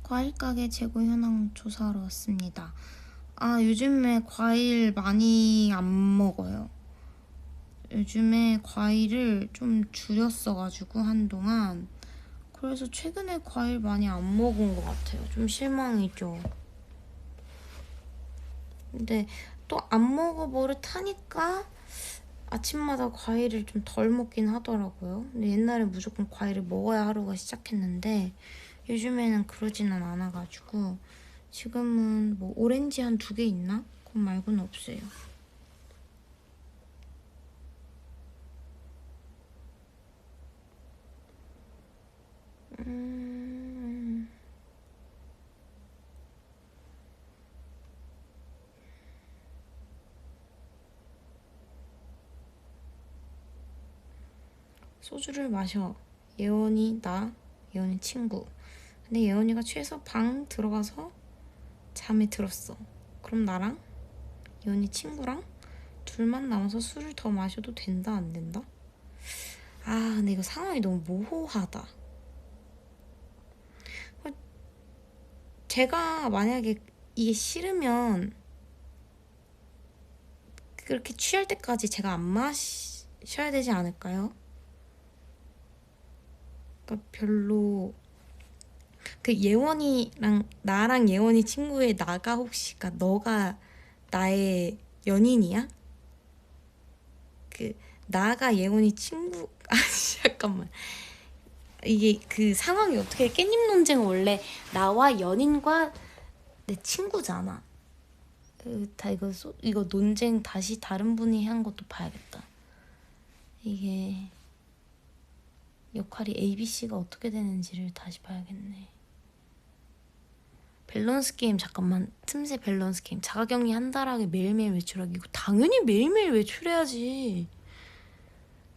과일 가게 재고 현황 조사하러 왔습니다. 요즘에 과일 많이 안 먹어요. 요즘에 과일을 좀 줄였어가지고 한동안. 그래서 최근에 과일 많이 안 먹은 것 같아요. 좀 실망이죠. 근데 또 안 먹어버릇하니까 아침마다 과일을 좀 덜 먹긴 하더라고요. 근데 옛날에 무조건 과일을 먹어야 하루가 시작했는데 요즘에는 그러지는 않아가지고 지금은 뭐 오렌지 한 2개 있나? 그거 말고는 없어요. 소주를 마셔. 예원이, 나, 예원이 친구. 근데 예원이가 취해서 방 들어가서 잠에 들었어. 그럼 나랑 예원이 친구랑 둘만 남아서 술을 더 마셔도 된다 안 된다? 근데 이거 상황이 너무 모호하다. 제가 만약에 이게 싫으면 그렇게 취할 때까지 제가 안 마셔야 되지 않을까요? 그러니까 별로 그 예원이랑 나랑 예원이 친구의 나가 혹시 그러니까 너가 나의 연인이야? 그 나가 예원이 친구 잠깐만 이게 그 상황이 어떻게 깻잎 논쟁은 원래 나와 연인과 내 친구잖아. 다 이거 논쟁 다시 다른 분이 한 것도 봐야겠다. 이게 역할이 ABC가 어떻게 되는지를 다시 봐야겠네. 밸런스 게임 잠깐만. 틈새 밸런스 게임. 자가격리 한 달하게 매일매일 외출하기. 이거 당연히 매일매일 외출해야지.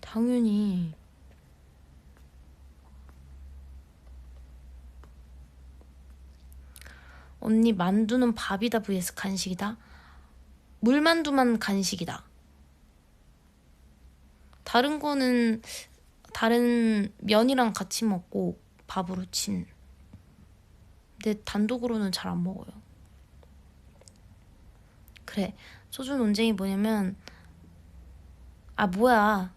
당연히. 언니 만두는 밥이다 vs 간식이다? 물만두만 간식이다. 다른 거는 다른 면이랑 같이 먹고 밥으로 친. 근데 단독으로는 잘 안 먹어요. 그래, 소주 논쟁이 뭐냐면, 아 뭐야,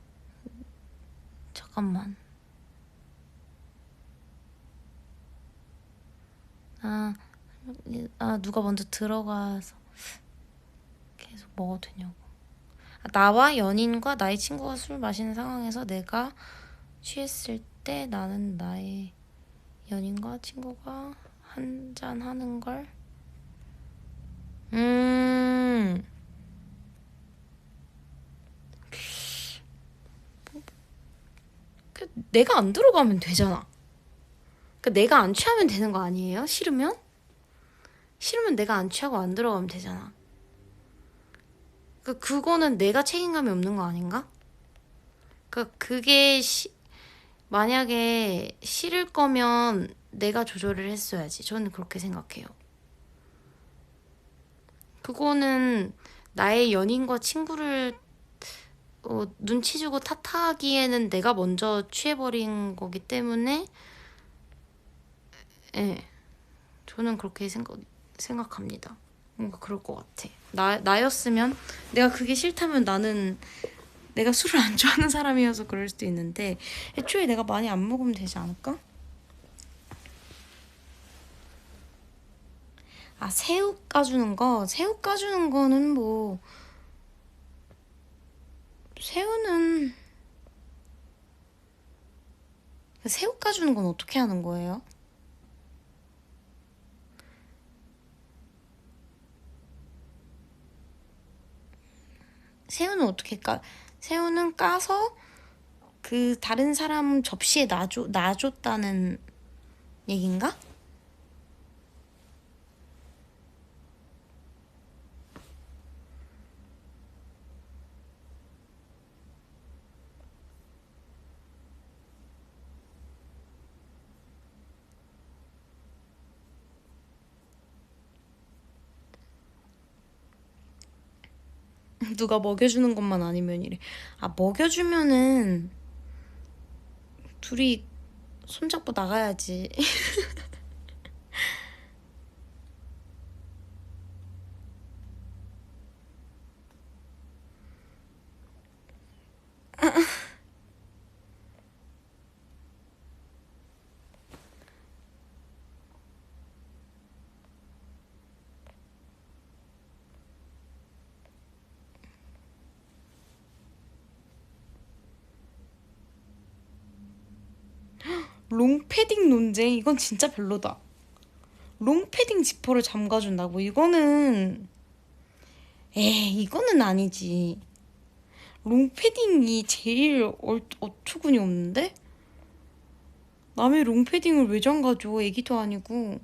잠깐만. 아, 누가 먼저 들어가서 계속 먹어도 되냐고. 나와 연인과 나의 친구가 술 마시는 상황에서 내가 취했을 때 나는 나의 연인과 친구가 한 잔 하는 걸 내가 안 들어가면 되잖아. 내가 안 취하면 되는 거 아니에요? 싫으면 내가 안 취하고 안 들어가면 되잖아. 그거는 내가 책임감이 없는 거 아닌가? 그게 만약에 싫을 거면 내가 조절을 했어야지. 저는 그렇게 생각해요. 그거는 나의 연인과 친구를 눈치 주고 탓하기에는 내가 먼저 취해버린 거기 때문에, 예, 저는 그렇게 생각합니다. 뭔가 그럴 것 같아. 나였으면, 내가 그게 싫다면 나는 내가 술을 안 좋아하는 사람이어서 그럴 수도 있는데, 애초에 내가 많이 안 먹으면 되지 않을까? 새우 까주는 거? 새우 까주는 거는 뭐, 새우는, 새우 까주는 건 어떻게 하는 거예요? 새우는 어떻게 새우는 까서 그 다른 사람 접시에 놔줬다는 얘긴가? 누가 먹여주는 것만 아니면 이래. 먹여주면은 둘이 손잡고 나가야지. 롱패딩 논쟁? 이건 진짜 별로다. 롱패딩 지퍼를 잠가준다고? 이거는 아니지. 롱패딩이 제일 어처구니 없는데? 남의 롱패딩을 왜 잠가줘? 애기도 아니고.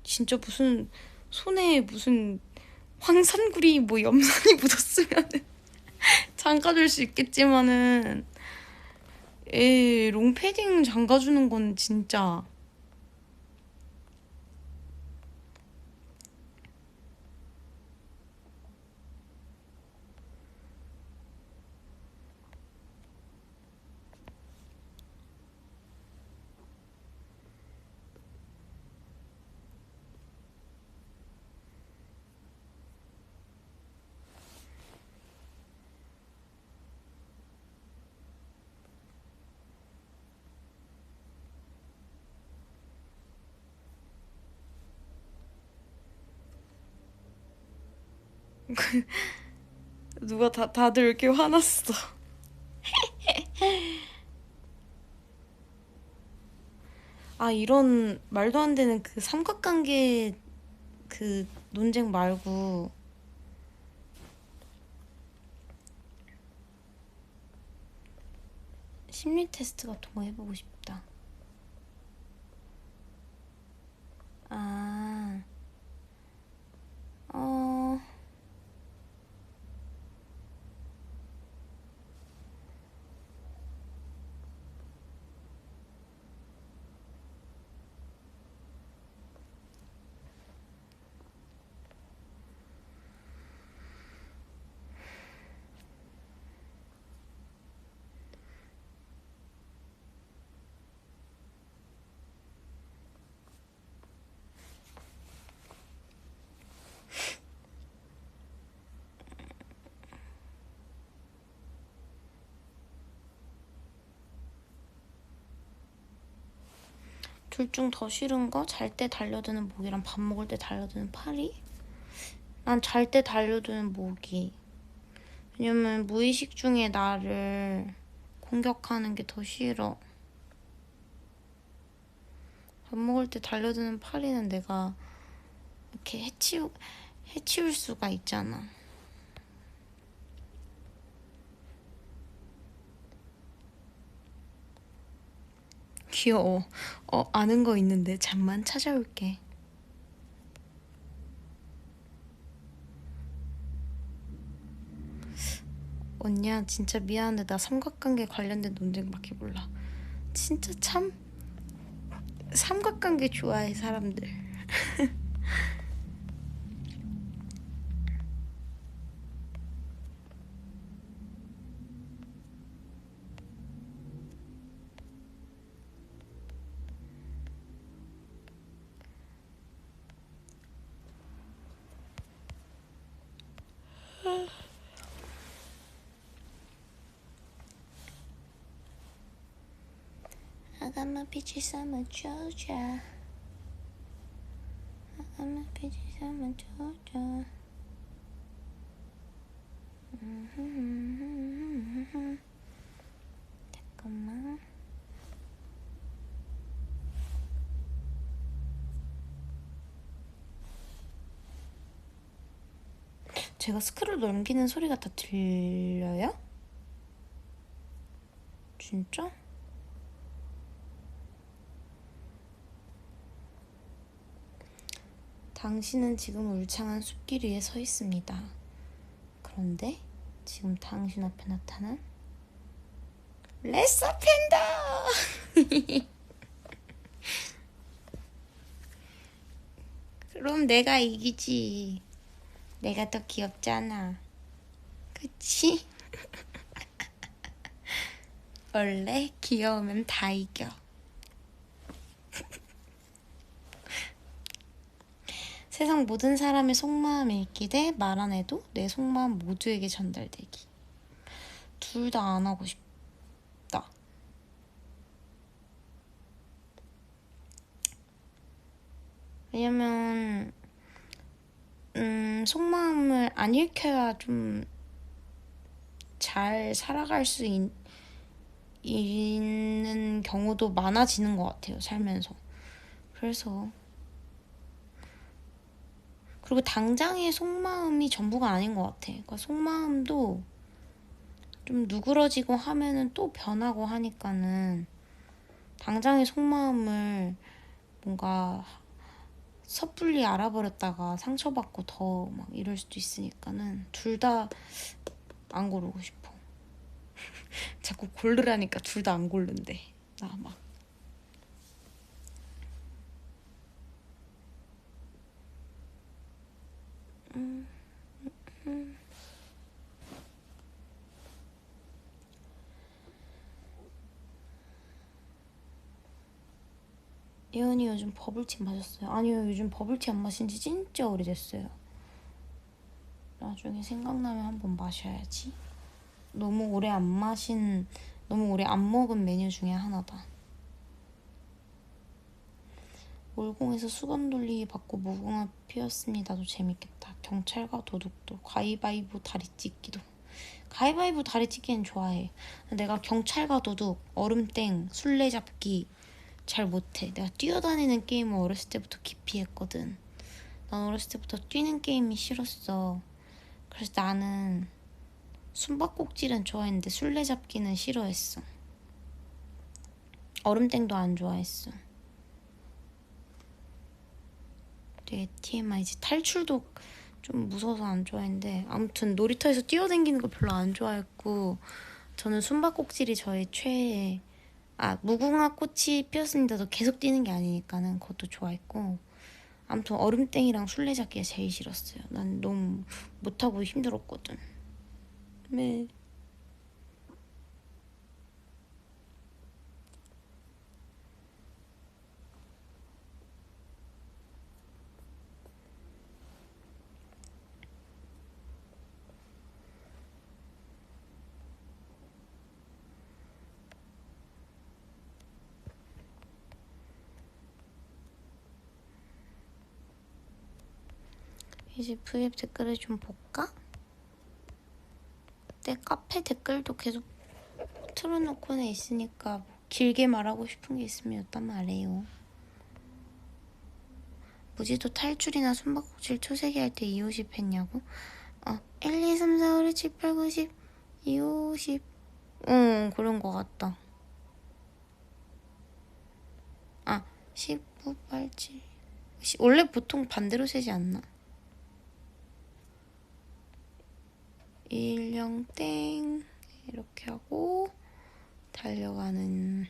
진짜 무슨 손에 무슨 황산구리 뭐 염산이 묻었으면 잠가줄 수 있겠지만은 롱패딩 잠가주는 건 진짜. 누가 다들 이렇게 화났어. 이런 말도 안 되는 그 삼각관계 그 논쟁 말고 심리 테스트 같은 거 해보고 싶다. 어, 둘 중 더 싫은 거? 잘 때 달려드는 모기랑 밥 먹을 때 달려드는 파리? 난 잘 때 달려드는 모기. 왜냐면 무의식 중에 나를 공격하는 게 더 싫어. 밥 먹을 때 달려드는 파리는 내가 이렇게 해치울 수가 있잖아. 귀여워. 아는 거 있는데 잠만 찾아올게. 언니야, 진짜 미안한데 나 삼각관계 관련된 논쟁밖에 몰라. 진짜 참 삼각관계 좋아해 사람들. I got my peaches on my Georgia. I got my peaches on my Georgia. 잠깐만. 제가 스크롤 넘기는 소리가 다 들려요? 진짜? 당신은 지금 울창한 숲길 위에 서 있습니다. 그런데 지금 당신 앞에 나타난 레서 팬더! 그럼 내가 이기지. 내가 더 귀엽잖아. 그치? 원래 귀여우면 다 이겨. 세상 모든 사람의 속마음 읽기 대 말 안 해도 내 속마음 모두에게 전달되기. 둘 다 안 하고 싶다. 왜냐면 속마음을 안 읽혀야 좀 잘 살아갈 수 있는 경우도 많아지는 것 같아요, 살면서. 그래서 그리고 당장의 속마음이 전부가 아닌 것 같아. 그러니까 속마음도 좀 누그러지고 하면은 또 변하고 하니까는 당장의 속마음을 뭔가 섣불리 알아버렸다가 상처받고 더 막 이럴 수도 있으니까는 둘 다 안 고르고 싶어. 자꾸 고르라니까 둘 다 안 고른대. 나 막. 예은이 요즘 버블티 마셨어요? 아니요, 요즘 버블티 안 마신 지 진짜 오래됐어요. 나중에 생각나면 한번 마셔야지. 너무 오래 안 먹은 메뉴 중에 하나다. 월공에서 수건 돌리기 받고 무궁화 피웠습니다도 재밌겠다. 경찰과 도둑도, 가위바위보 다리찢기도. 가위바위보 다리찢기는 좋아해. 내가 경찰과 도둑, 얼음땡, 술래잡기 잘 못해. 내가 뛰어다니는 게임을 어렸을 때부터 기피했거든. 난 어렸을 때부터 뛰는 게임이 싫었어. 그래서 나는 숨바꼭질은 좋아했는데 술래잡기는 싫어했어. 얼음땡도 안 좋아했어. 되게 TMI지. 탈출도 좀 무서워서 안 좋아했는데 아무튼 놀이터에서 뛰어다니는 거 별로 안 좋아했고 저는 숨바꼭질이 저의 최애. 무궁화 꽃이 피었습니다도 계속 뛰는 게 아니니까는 그것도 좋아했고 아무튼 얼음땡이랑 술래잡기가 제일 싫었어요. 난 너무 못하고 힘들었거든. 네. 이제 V앱 댓글을 좀 볼까? 내 카페 댓글도 계속 틀어놓고는 있으니까 길게 말하고 싶은 게 있으면 어떤 말해요. 무지도 탈출이나 숨바꼭질 초세기 할 때 2, 50 했냐고? 1, 2, 3, 4, 5, 6, 7, 8, 9, 10, 2, 50. 그런 거 같다. 19, 8, 7. 원래 보통 반대로 세지 않나? 1, 0, 땡. 이렇게 하고 달려가는.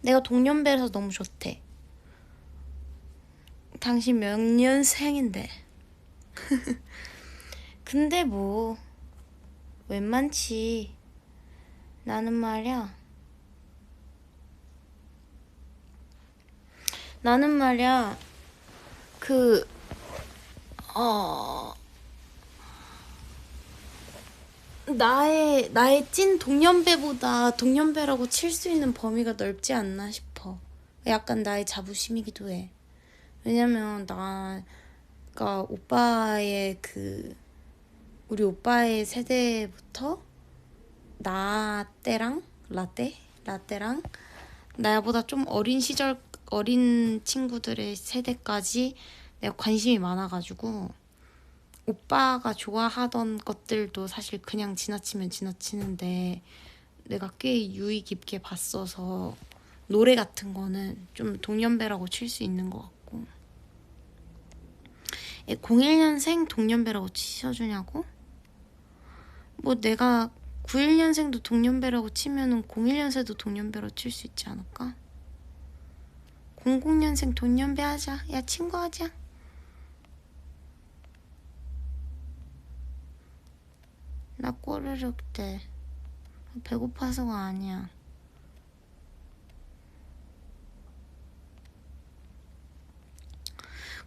내가 동년배라서 너무 좋대. 당신 몇 년생인데. 근데 뭐 웬만치. 나는 말이야 나의 찐 동년배보다 동년배라고 칠 수 있는 범위가 넓지 않나 싶어. 약간 나의 자부심이기도 해. 왜냐면 나가 우리 오빠의 세대부터 라떼랑 나보다 좀 어린 친구들의 세대까지 내가 관심이 많아가지고 오빠가 좋아하던 것들도 사실 그냥 지나치면 지나치는데 내가 꽤 유의 깊게 봤어서 노래 같은 거는 좀 동년배라고 칠 수 있는 것 같고. 01년생 동년배라고 치셔주냐고? 뭐 내가 91년생도 동년배라고 치면은 01년생도 동년배로 칠 수 있지 않을까? 00년생 동년배 하자. 야, 친구하자. 나 꼬르륵 대. 배고파서가 아니야.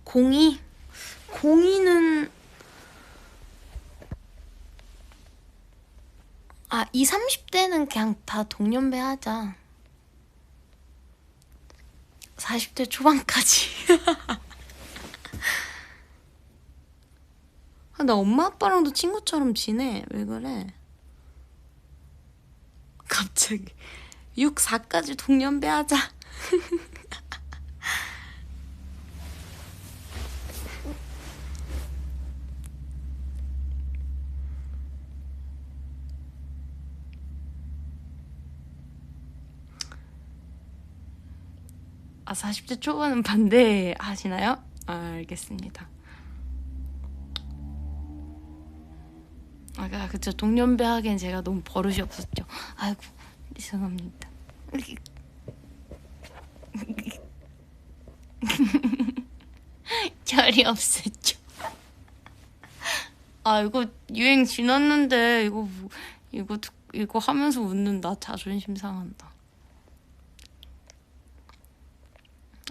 공이는 20, 30대는 그냥 다 동년배 하자. 40대 초반까지. 나 엄마 아빠랑도 친구처럼 지내. 왜 그래? 갑자기 6, 4까지 동년배 하자. 아, 40대 초반은 반대하시나요? 알겠습니다. 그쵸. 동년배 하기엔 제가 너무 버릇이 없었죠. 아이고, 죄송합니다. 절이 없었죠. 이거 유행 지났는데 이거 하면서 웃는다. 자존심 상한다.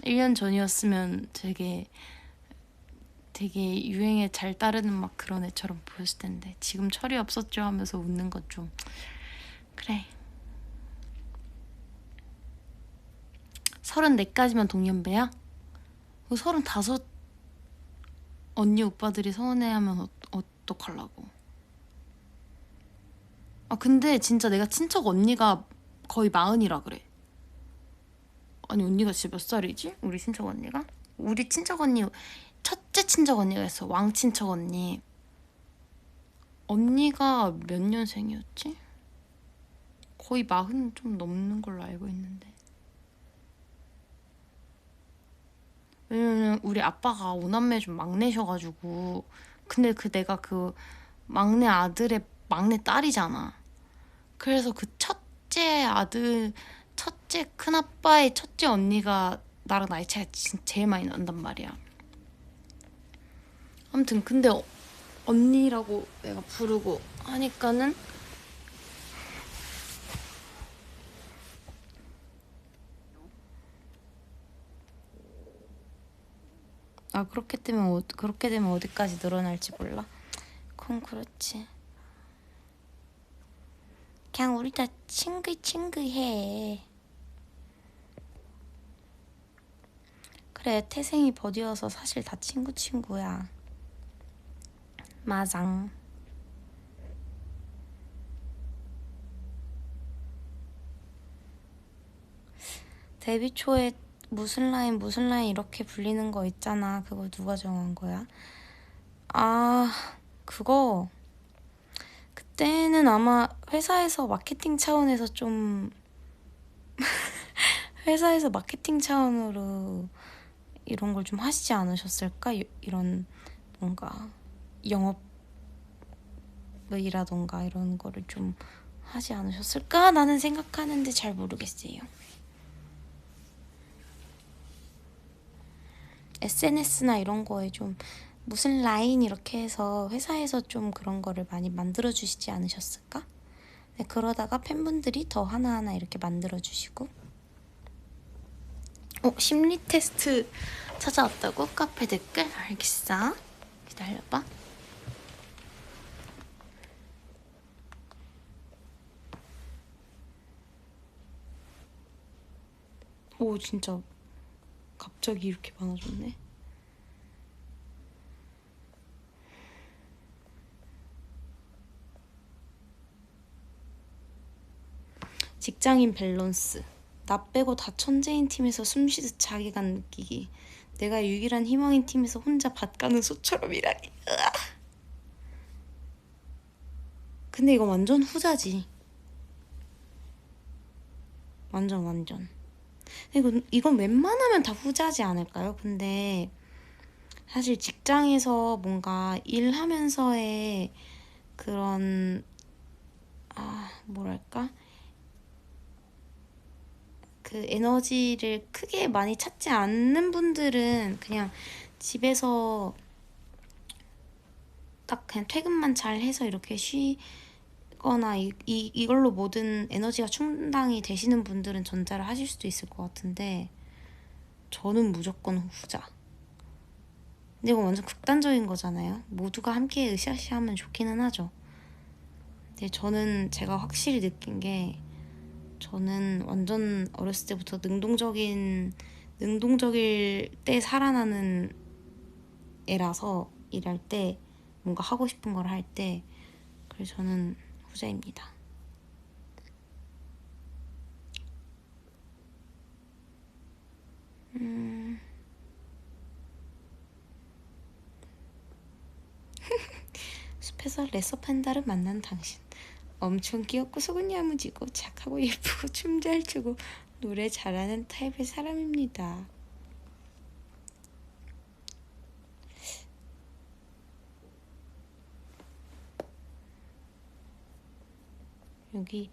1년 전이었으면 되게 유행에 잘 따르는 막 그런 애처럼 보였을 텐데 지금 철이 없었죠 하면서 웃는 것 좀 그래. 34까지만 동년배야? 35 언니 오빠들이 서운해하면 어떡하려고. 근데 진짜 내가 친척 언니가 거의 40이라 그래. 아니 언니가 진짜 몇 살이지? 우리 친척 언니가? 우리 친척 언니 첫째 친척 언니가 있어. 왕친척 언니. 언니가 몇 년생이었지? 거의 40 좀 넘는 걸로 알고 있는데. 왜냐면 우리 아빠가 오남매 중 막내셔가지고. 근데 내가 막내 아들의 막내 딸이잖아. 그래서 첫째 큰아빠의 첫째 언니가 나랑 나이 차이가 진짜 제일 많이 난단 말이야. 아무튼 근데 언니라고 내가 부르고 하니까는 그렇게 되면 어디까지 늘어날지 몰라. 그건 그렇지. 그냥 우리 다 친구해. 그래, 태생이 버디여서 사실 다 친구야. 마장. 데뷔 초에 무슨 라인 이렇게 불리는 거 있잖아. 그거 누가 정한 거야? 아, 그거 그때는 아마 회사에서 마케팅 차원에서 회사에서 마케팅 차원으로 이런 걸 좀 하시지 않으셨을까? 이런 뭔가 영업이라던가 이런 거를 좀 하지 않으셨을까? 나는 생각하는데 잘 모르겠어요. SNS나 이런 거에 좀 무슨 라인 이렇게 해서 회사에서 좀 그런 거를 많이 만들어주시지 않으셨을까? 네, 그러다가 팬분들이 더 하나하나 이렇게 만들어주시고. 심리 테스트 찾아왔다고? 카페 댓글? 알겠어. 기다려봐. 오, 진짜 갑자기 이렇게 많아졌네. 직장인 밸런스. 나 빼고 다 천재인 팀에서 숨쉬듯 자괴감 느끼기. 내가 유일한 희망인 팀에서 혼자 밭 가는 소처럼 일하기. 으아. 근데 이거 완전 후자지. 완전. 이건 웬만하면 다 후자지 않을까요? 근데 사실 직장에서 뭔가 일하면서의 그런 뭐랄까? 그 에너지를 크게 많이 찾지 않는 분들은 그냥 집에서 딱 그냥 퇴근만 잘 해서 이렇게 쉬거나 이걸로 모든 에너지가 충당이 되시는 분들은 전자를 하실 수도 있을 것 같은데 저는 무조건 후자. 근데 이건 완전 극단적인 거잖아요. 모두가 함께 으쌰으쌰 하면 좋기는 하죠. 근데 저는 제가 확실히 느낀 게 저는 완전 어렸을 때부터 능동적일 때 살아나는 애라서 일할 때 뭔가 하고 싶은 걸 할 때 그래서 저는 후자입니다. 숲에서 레서 팬다를 만난 당신. 엄청 귀엽고 속은 야무지고 착하고 예쁘고 춤 잘 추고 노래 잘하는 타입의 사람입니다. 여기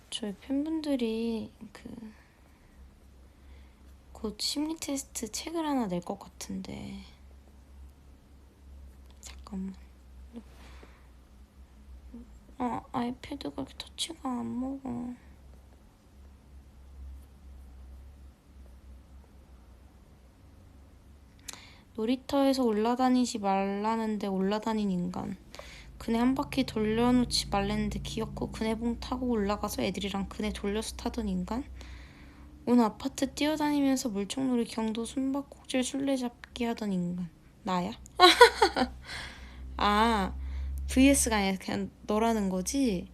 저희 팬분들이 곧 심리 테스트 책을 하나 낼 것 같은데 잠깐만. 아이패드가 이렇게 터치가 안 먹어. 놀이터에서 올라다니지 말라는데 올라다닌 인간. 그네 한 바퀴 돌려놓지 말랬는데 귀엽고 그네봉 타고 올라가서 애들이랑 그네 돌려서 타던 인간. 오늘 아파트 뛰어다니면서 물총놀이 경도 숨바꼭질 술래잡기 하던 인간. 나야? VS가 아니라 그냥 너라는 거지?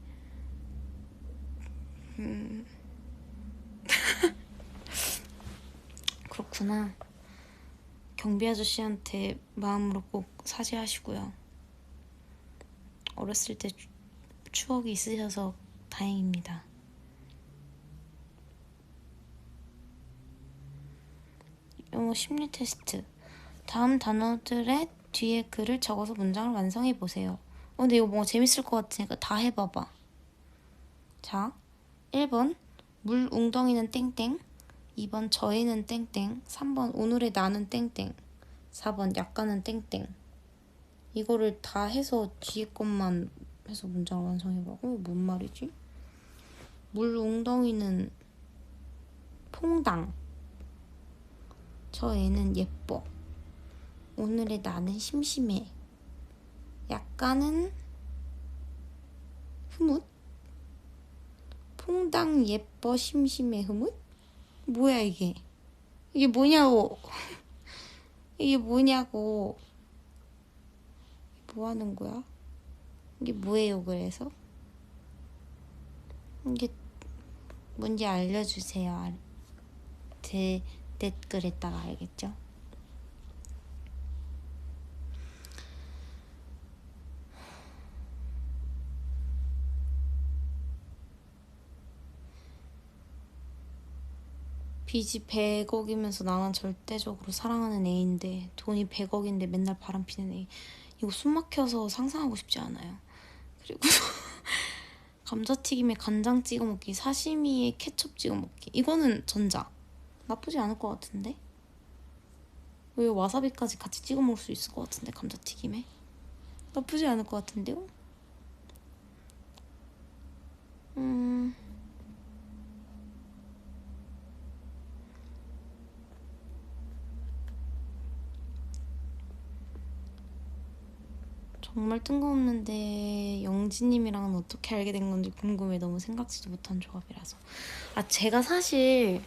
그렇구나. 경비 아저씨한테 마음으로 꼭 사죄하시고요. 어렸을 때 추억이 있으셔서 다행입니다. 영어 심리 테스트. 다음 단어들의 뒤에 글을 적어서 문장을 완성해보세요. 근데 이거 뭔가 재밌을 것 같으니까 다 해봐봐. 자, 1번 물 웅덩이는 땡땡. 2번 저희는 땡땡, 3번 오늘의 나는 땡땡, 4번 약간은 땡땡. 이거를 다 해서 뒤에 것만 해서 문장을 완성해보고. 뭔 말이지? 물 웅덩이는 퐁당, 저 애는 예뻐, 오늘의 나는 심심해, 약간은 흐뭇, 퐁당 예뻐 심심해 흐뭇? 뭐야 이게? 이게 뭐냐고. 이게 뭐냐고. 뭐 하는 거야? 이게 뭐예요 그래서? 이게 뭔지 알려주세요. 댓글에다가 알겠죠? 빚이 100억이면서 나만 절대적으로 사랑하는 애인데 돈이 100억인데 맨날 바람피는 애. 이거 숨막혀서 상상하고 싶지 않아요. 그리고 감자튀김에 간장 찍어 먹기, 사시미에 케첩 찍어 먹기. 이거는 전자. 나쁘지 않을 것 같은데? 왜 와사비까지 같이 찍어 먹을 수 있을 것 같은데, 감자튀김에? 나쁘지 않을 것 같은데요? 정말 뜬금없는데 영지님이랑은 어떻게 알게 된 건지 궁금해. 너무 생각지도 못한 조합이라서. 제가 사실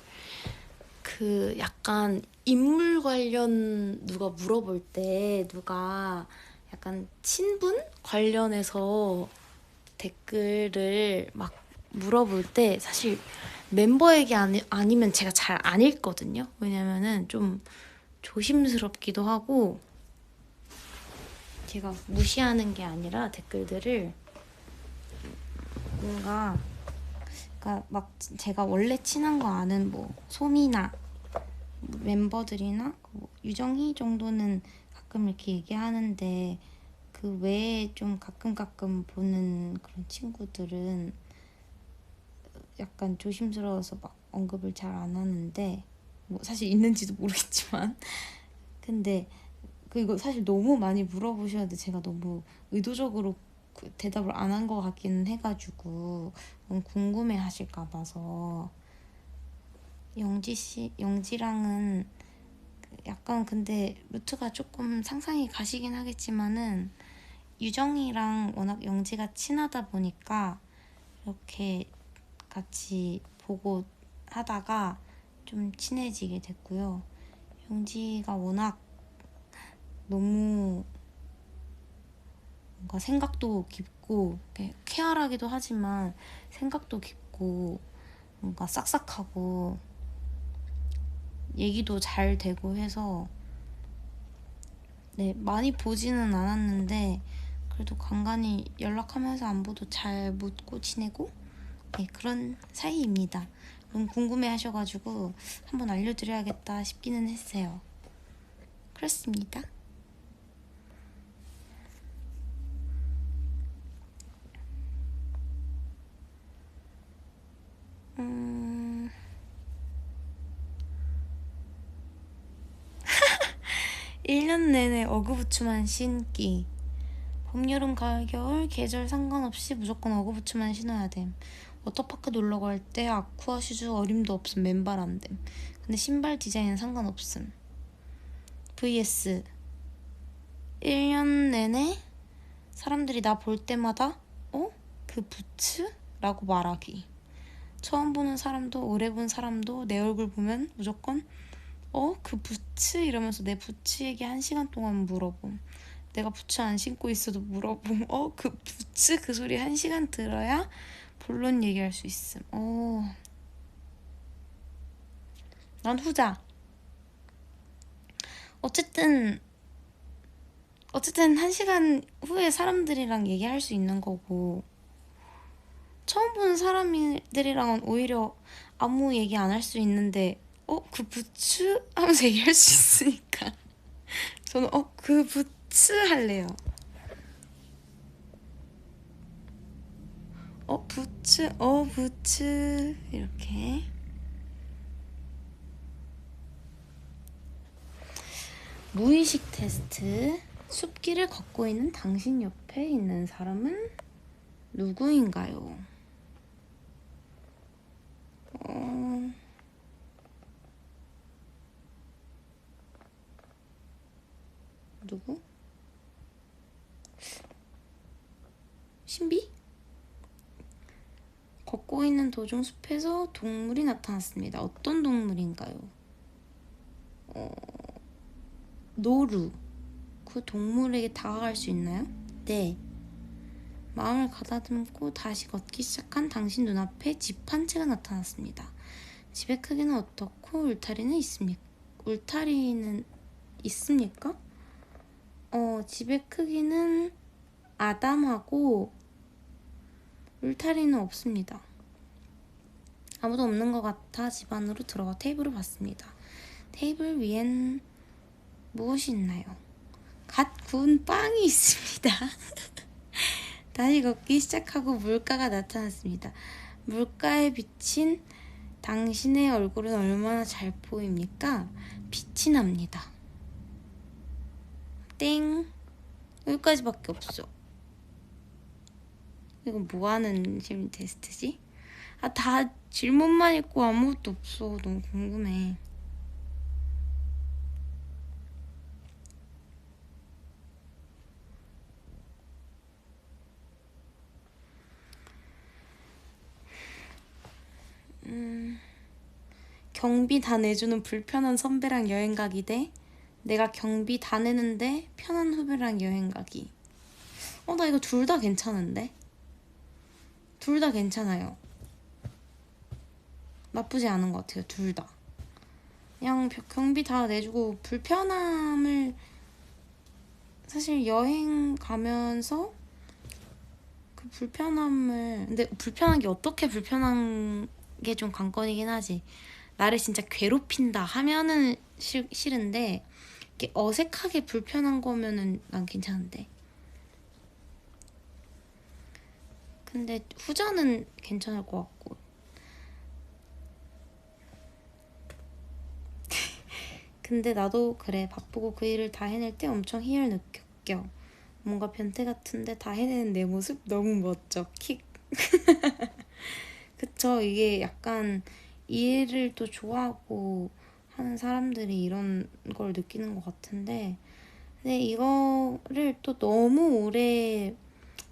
그 약간 인물 관련 누가 물어볼 때 누가 약간 친분 관련해서 댓글을 막 물어볼 때 사실 멤버에게 아니면 제가 잘 안 읽거든요. 왜냐면은 좀 조심스럽기도 하고, 제가 무시하는 게 아니라 댓글들을 뭔가, 그러니까 막 제가 원래 친한 거 아는 뭐 소미나 멤버들이나 뭐 유정희 정도는 가끔 이렇게 얘기하는데, 그 외에 좀 가끔 보는 그런 친구들은 약간 조심스러워서 막 언급을 잘 안 하는데, 뭐 사실 있는지도 모르겠지만 근데 이거 사실 너무 많이 물어보셨는데 제가 너무 의도적으로 대답을 안 한 것 같기는 해가지고 너무 궁금해 하실까 봐서. 영지랑은 약간, 근데 루트가 조금 상상이 가시긴 하겠지만은 유정이랑 워낙 영지가 친하다 보니까 이렇게 같이 보고 하다가 좀 친해지게 됐고요. 영지가 워낙 너무 뭔가 생각도 깊고 쾌활하기도 하지만 생각도 깊고 뭔가 싹싹하고 얘기도 잘 되고 해서, 네, 많이 보지는 않았는데 그래도 간간히 연락하면서 안부도 잘 묻고 지내고, 네, 그런 사이입니다. 너무 궁금해 하셔가지고 한번 알려드려야겠다 싶기는 했어요. 그렇습니다. 1년 내내 어그부츠만 신기. 봄, 여름, 가을, 겨울 계절 상관없이 무조건 어그부츠만 신어야 됨. 워터파크 놀러 갈 때 아쿠아 슈즈 어림도 없음 맨발 안 됨. 근데 신발 디자인은 상관없음. vs 1년 내내 사람들이 나 볼 때마다 그 부츠? 라고 말하기. 처음 보는 사람도 오래 본 사람도 내 얼굴 보면 무조건 그 부츠? 이러면서 내 부츠 얘기 1시간 동안 물어봄. 내가 부츠 안 신고 있어도 물어봄. 그 부츠? 그 소리 1시간 들어야 본론 얘기할 수 있음. 난 후자. 어쨌든 1시간 후에 사람들이랑 얘기할 수 있는 거고, 처음 보는 사람들이랑은 오히려 아무 얘기 안 할 수 있는데 그 부츠? 하면서 얘기할 수 있으니까 저는 그 부츠 할래요. 부츠, 부츠 이렇게. 무의식 테스트. 숲길을 걷고 있는 당신 옆에 있는 사람은 누구인가요? 누구? 신비? 걷고 있는 도중 숲에서 동물이 나타났습니다. 어떤 동물인가요? 노루. 그 동물에게 다가갈 수 있나요? 네. 마음을 가다듬고 다시 걷기 시작한 당신 눈앞에 집 한 채가 나타났습니다. 집의 크기는 어떻고 울타리는 있습니까? 울타리는 있습니까? 집의 크기는 아담하고 울타리는 없습니다. 아무도 없는 것 같아 집 안으로 들어가 테이블을 봤습니다. 테이블 위엔 무엇이 있나요? 갓 구운 빵이 있습니다. 다시 걷기 시작하고 물가가 나타났습니다. 물가에 비친 당신의 얼굴은 얼마나 잘 보입니까? 빛이 납니다. 땡. 여기까지밖에 없어. 이건 뭐하는 질문 테스트지? 다 질문만 있고 아무것도 없어. 너무 궁금해. 경비 다 내주는 불편한 선배랑 여행 가기 대 내가 경비 다 내는데 편한 후배랑 여행 가기. 나 이거 둘 다 괜찮은데? 둘 다 괜찮아요. 나쁘지 않은 것 같아요. 둘 다. 그냥 경비 다 내주고 불편함을 사실 여행 가면서 그 불편함을 근데 불편한 게 어떻게 불편한 게 좀 관건이긴 하지. 나를 진짜 괴롭힌다 하면은 싫은데 이렇게 어색하게 불편한 거면은 난 괜찮은데. 근데 후자는 괜찮을 것 같고. 근데 나도 그래. 바쁘고 그 일을 다 해낼 때 엄청 희열 느껴. 뭔가 변태 같은데 다 해내는 내 모습 너무 멋져. 킥. 그쵸. 이게 약간 이 일을 또 좋아하고 하는 사람들이 이런 걸 느끼는 것 같은데, 근데 이거를 또 너무 오래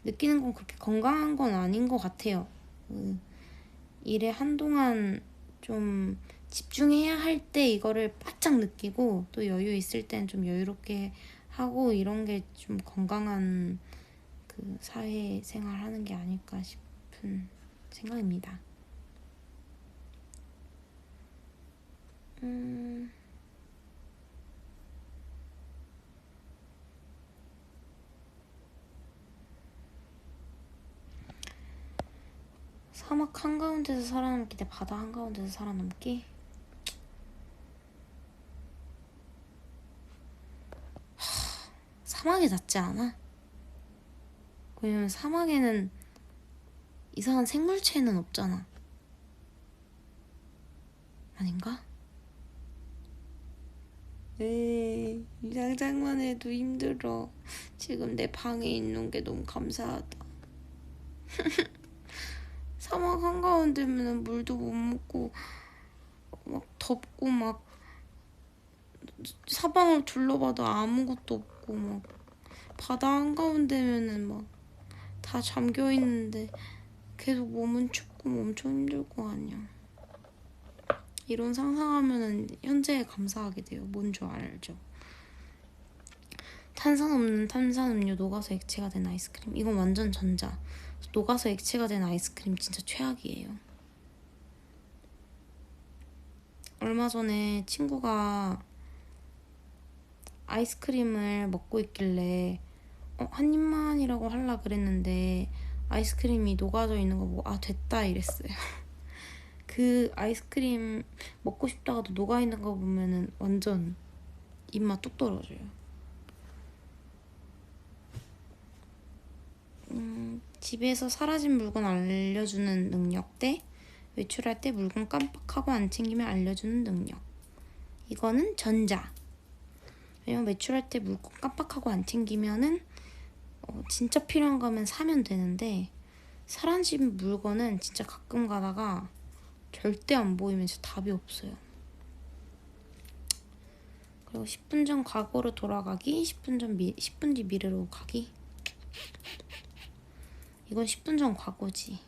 느끼는 건 그렇게 건강한 건 아닌 것 같아요. 일에 한동안 좀 집중해야 할 때 이거를 바짝 느끼고 또 여유 있을 땐 좀 여유롭게 하고 이런 게 좀 건강한 그 사회생활 하는 게 아닐까 싶은 생각입니다. 사막 한가운데서 살아남기 대 바다 한가운데서 살아남기? 사막이 낫지 않아? 왜냐면 사막에는 이상한 생물체는 없잖아. 아닌가? 에이, 이 상상만 해도 힘들어. 지금 내 방에 있는 게 너무 감사하다. 사막 한가운데면 물도 못 먹고 막 덥고 막 사방을 둘러봐도 아무것도 없고 막 바다 한가운데면은 막 다 잠겨 있는데 계속 몸은 춥고 엄청 힘들 거 아니야. 이런 상상하면은 현재에 감사하게 돼요. 뭔 줄 알죠? 탄산 없는 탄산음료, 녹아서 액체가 된 아이스크림. 이건 완전 전자. 녹아서 액체가 된 아이스크림 진짜 최악이에요. 얼마 전에 친구가 아이스크림을 먹고 있길래 한 입만이라고 하려 그랬는데 아이스크림이 녹아져 있는 거 보고 됐다 이랬어요. 그 아이스크림 먹고 싶다가도 녹아 있는 거 보면은 완전 입맛 뚝 떨어져요. 집에서 사라진 물건 알려주는 능력 대 외출할 때 물건 깜빡하고 안 챙기면 알려주는 능력. 이거는 전자. 왜냐면 외출할 때 물건 깜빡하고 안 챙기면은 진짜 필요한 거면 사면 되는데 사라진 물건은 진짜 가끔 가다가 절대 안 보이면 진짜 답이 없어요. 그리고 10분 전 과거로 돌아가기, 10분 뒤 미래로 가기. 이건 10분 전 과거지.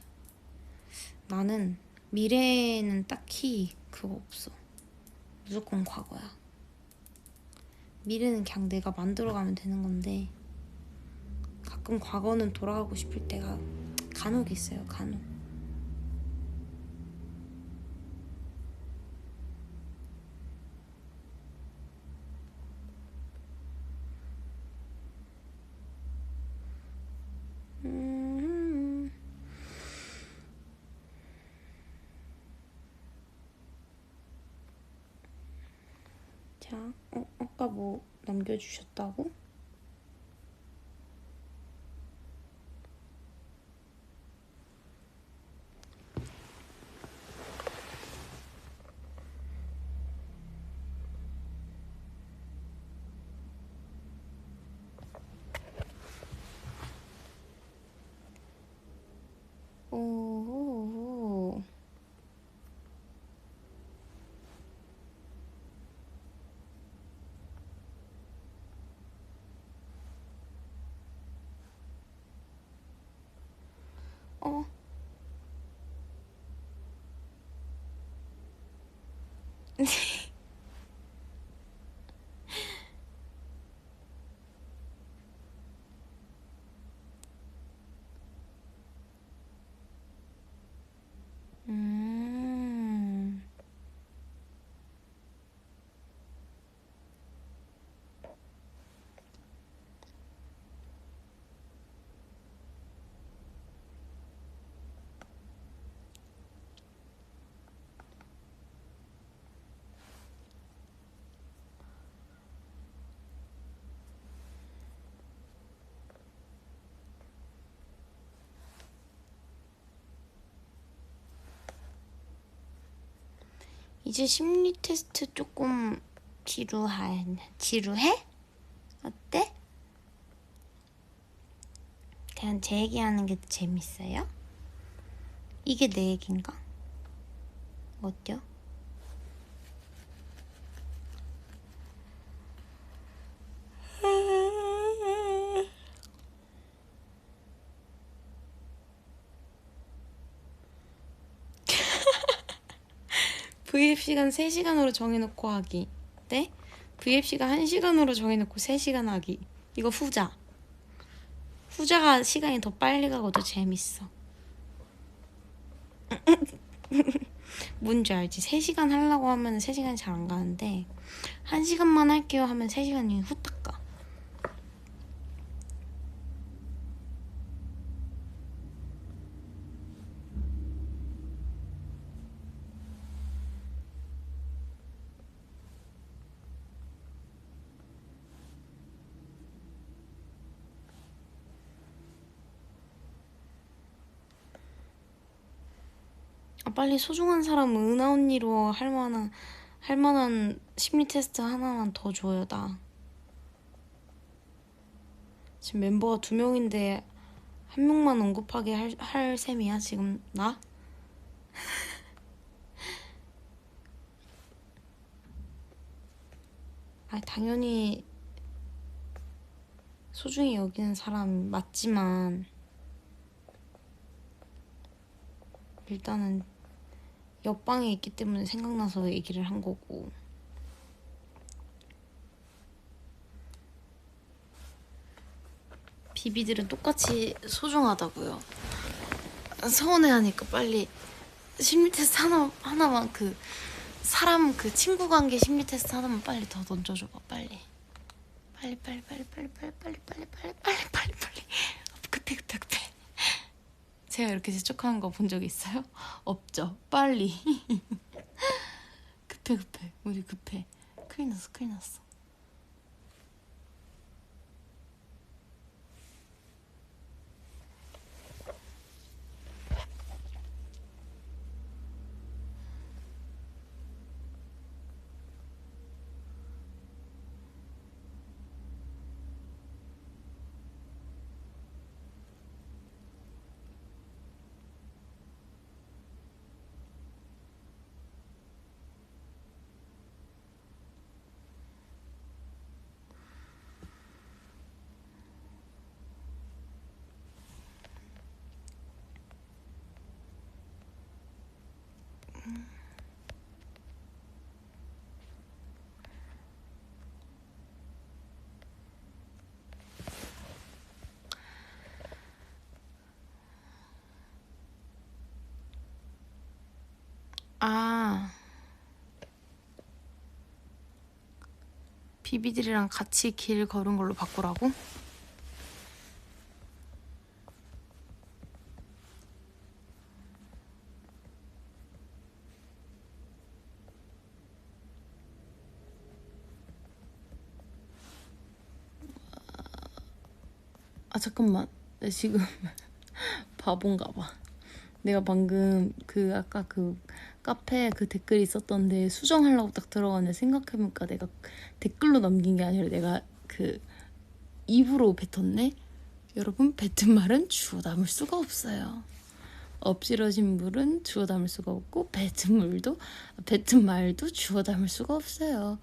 나는 미래에는 딱히 그거 없어. 무조건 과거야. 미래는 그냥 내가 만들어가면 되는 건데 가끔 과거는 돌아가고 싶을 때가 간혹 있어요. 간혹. 자, 아까 뭐 남겨주셨다고? 오. 어. 음. 이제 심리 테스트 조금 지루해? 어때? 그냥 제 얘기하는 게 재밌어요? 이게 내 얘긴가? 어때요? V앱 시간 3시간으로 정해놓고 하기. 네? V앱 시간 1시간으로 정해놓고 3시간 하기. 이거 후자. 후자가 시간이 더 빨리 가고 더 재밌어. 뭔지 알지? 3시간 하려고 하면 3시간이 잘 안 가는데 1시간만 할게요 하면 3시간이 후딱 가. 빨리 소중한 사람 은하 언니로 할 만한 심리 테스트 하나만 더 줘요. 나 지금 멤버가 2명인데 1명만 언급하게 할 셈이야 지금 나? 당연히 소중히 여기는 사람 맞지만 일단은 옆방에 있기 때문에 생각나서 얘기를 한 거고. 비비들은 똑같이 소중하다고요. 서운해하니까 빨리 심리 테스트 하나만 사람 친구 관계 심리 테스트 하나만 빨리 더 던져줘봐. 빨리. 급해. 제가 이렇게 재촉하는 거 본 적 있어요? 없죠. 빨리. 급해. 우리 급해. 큰일 났어. 비비들이랑 같이 길 걸은 걸로 바꾸라고? 아 잠깐만, 나 지금 바본가 봐. 내가 방금 그 아까 그 카페 그 댓글이 있었던데 수정하려고 딱 들어갔는데 생각해보니까 내가 댓글로 남긴 게 아니라 내가 그 입으로 뱉었네? 여러분, 뱉은 말은 주워 담을 수가 없어요. 엎질러진 물은 주워 담을 수가 없고 뱉은 말도 주워 담을 수가 없어요.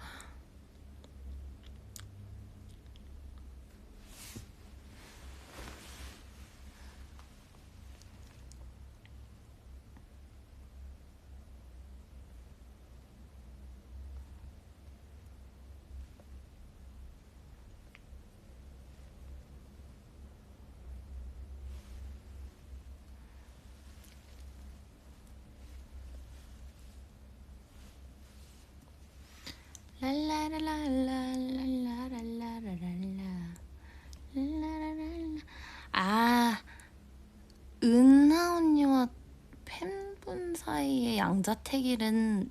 아, 은하 언니와 팬분 사이의 양자택일은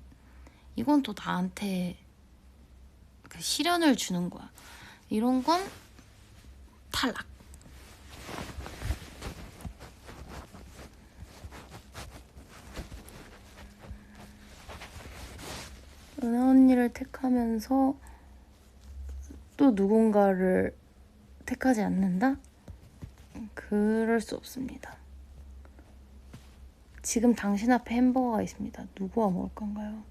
이건 또 나한테 그 시련을 주는 거야. 이런 건 탈락. 은하 언니를 택하면서 또 누군가를 택하지 않는다? 그럴 수 없습니다. 지금 당신 앞에 햄버거가 있습니다. 누구와 먹을 건가요?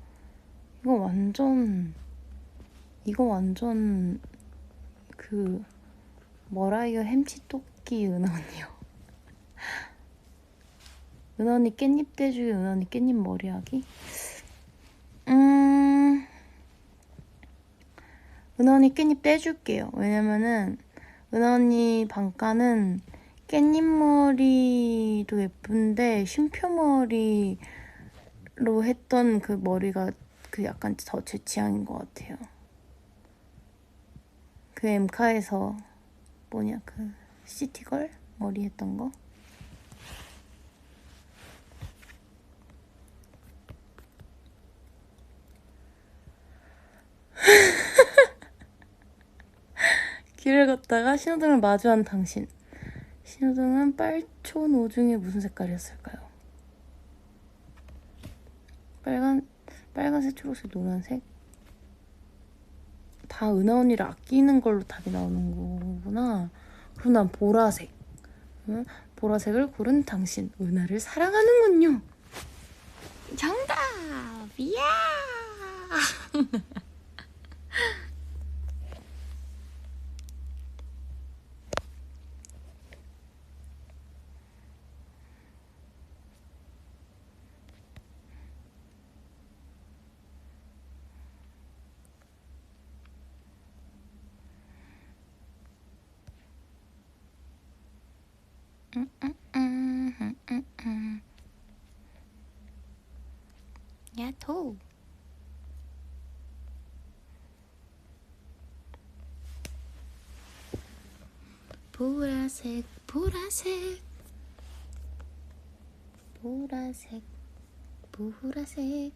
이거 완전 그 머라이어 햄치토끼 은하 언니요. 은하 언니 깻잎 떼주기, 은하 언니 깻잎 머리하기. 은하 언니 깻잎 떼줄게요. 왜냐면은 은하 언니 방가는 깻잎머리도 예쁜데 쉼표머리로 했던 그 머리가 그 약간 더 제 취향인 것 같아요. 그 엠카에서 뭐냐 그 시티걸 머리 했던 거. 길을 걷다가 신호등을 마주한 당신. 신호등은 빨초노 중에 무슨 색깔이었을까요? 빨간색, 초록색, 노란색. 다 은하 언니를 아끼는 걸로 답이 나오는 거구나. 그럼 난 보라색. 응? 보라색을 고른 당신. 은하를 사랑하는군요. 정답이야. 야토. 보라색, 보라색, 보라색, 보라색.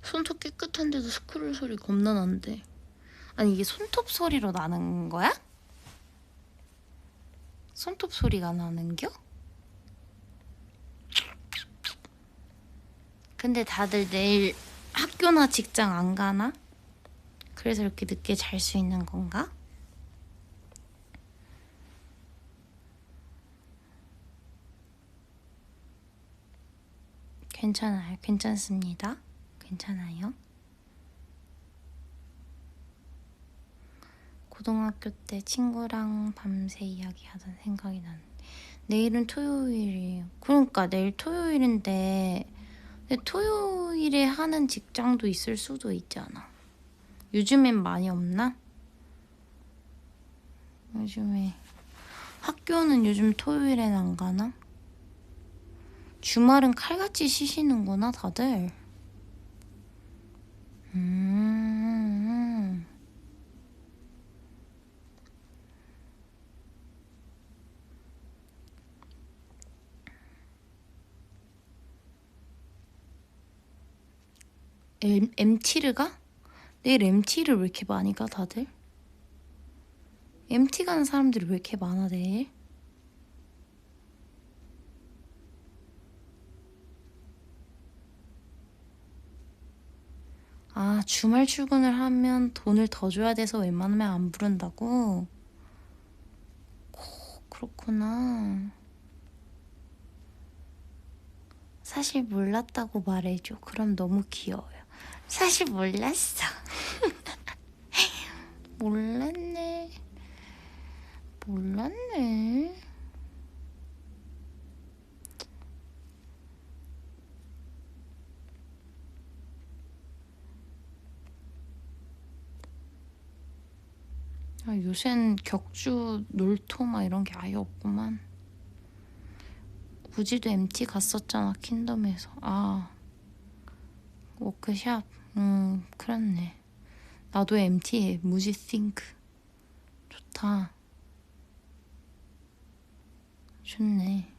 손톱 깨끗한데도 스크롤 소리 겁나 나는데. 아니 이게 손톱 소리로 나는 거야? 손톱 소리가 나는겨? 근데 다들 내일 학교나 직장 안 가나? 그래서 이렇게 늦게 잘 수 있는 건가? 괜찮아요. 괜찮습니다. 괜찮아요. 고등학교 때 친구랑 밤새 이야기하던 생각이 나는데 내일은 토요일이에요. 그러니까 내일 토요일인데 근데 토요일에 하는 직장도 있을 수도 있잖아. 요즘엔 많이 없나? 요즘에 학교는 요즘 토요일엔 안 가나? 주말은 칼같이 쉬시는구나 다들. 음. MT를 가? 내일 MT를 왜 이렇게 많이 가 다들? MT 가는 사람들이 왜 이렇게 많아 내일? 아, 주말 출근을 하면 돈을 더 줘야 돼서 웬만하면 안 부른다고? 그렇구나. 사실 몰랐다고 말해줘. 그럼 너무 귀여워요. 사실 몰랐어. 몰랐네. 몰랐네. 아, 요샌 격주, 놀토 막 이런 게 아예 없구만. 우지도 MT 갔었잖아, 킨덤에서. 아, 워크샵. 그렇네. 나도 MT에 무지 싱크. 좋다. 좋네.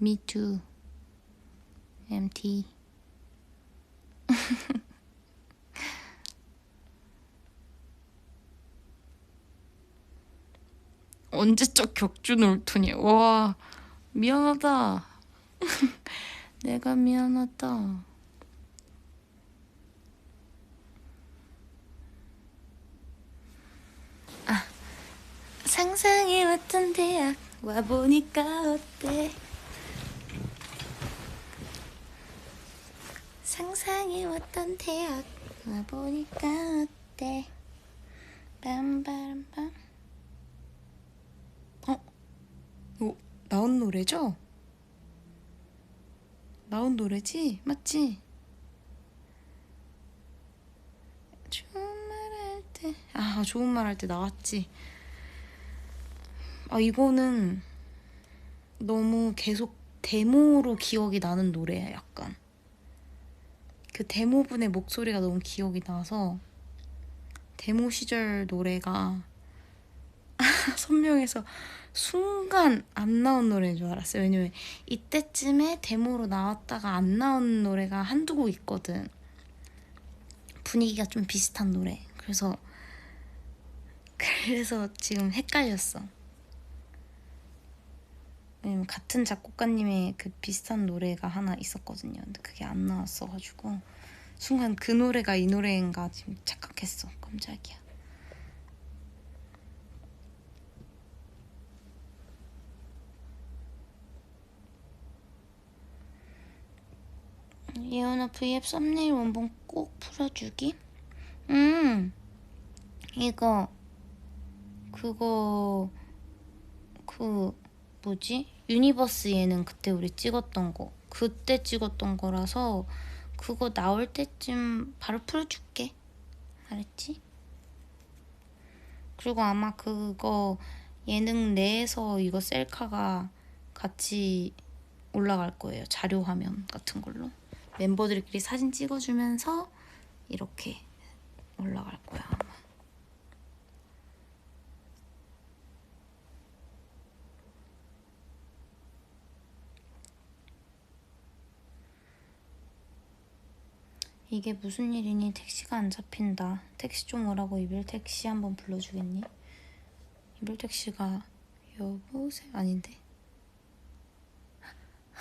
Me too. MT. 언제적 격주 놀토니. 와, 미안하다. 내가 미안하다. 상상해왔던 대학 와보니까 어때? 상상해왔던 대학 와보니까 어때? 빰빰빰. 이거 나온 노래죠? 나온 노래지? 맞지? 좋은 말 할 때. 아, 좋은 말 할 때 나왔지. 아, 이거는 너무 계속 데모로 기억이 나는 노래야, 약간. 그 데모분의 목소리가 너무 기억이 나서 데모 시절 노래가 선명해서 순간 안 나온 노래인 줄 알았어요. 왜냐면 이때쯤에 데모로 나왔다가 안 나온 노래가 한두 곡 있거든. 분위기가 좀 비슷한 노래. 그래서 지금 헷갈렸어. 왜냐면 같은 작곡가님의 그 비슷한 노래가 하나 있었거든요. 근데 그게 안 나왔어가지고 순간 그 노래가 이 노래인가 지금 착각했어. 깜짝이야. 예원아 V앱 썸네일 원본 꼭 풀어주기? 이거 그거 그 뭐지? 유니버스 예능 그때 우리 찍었던 거 그때 찍었던 거라서 그거 나올 때쯤 바로 풀어줄게. 알았지? 그리고 아마 그거 예능 내에서 이거 셀카가 같이 올라갈 거예요. 자료 화면 같은 걸로 멤버들끼리 사진 찍어주면서 이렇게 올라갈 거야 아마. 이게 무슨 일이니? 택시가 안 잡힌다. 택시 좀 오라고. 이별택시 한번 불러주겠니? 이별택시가 여보세요? 아닌데?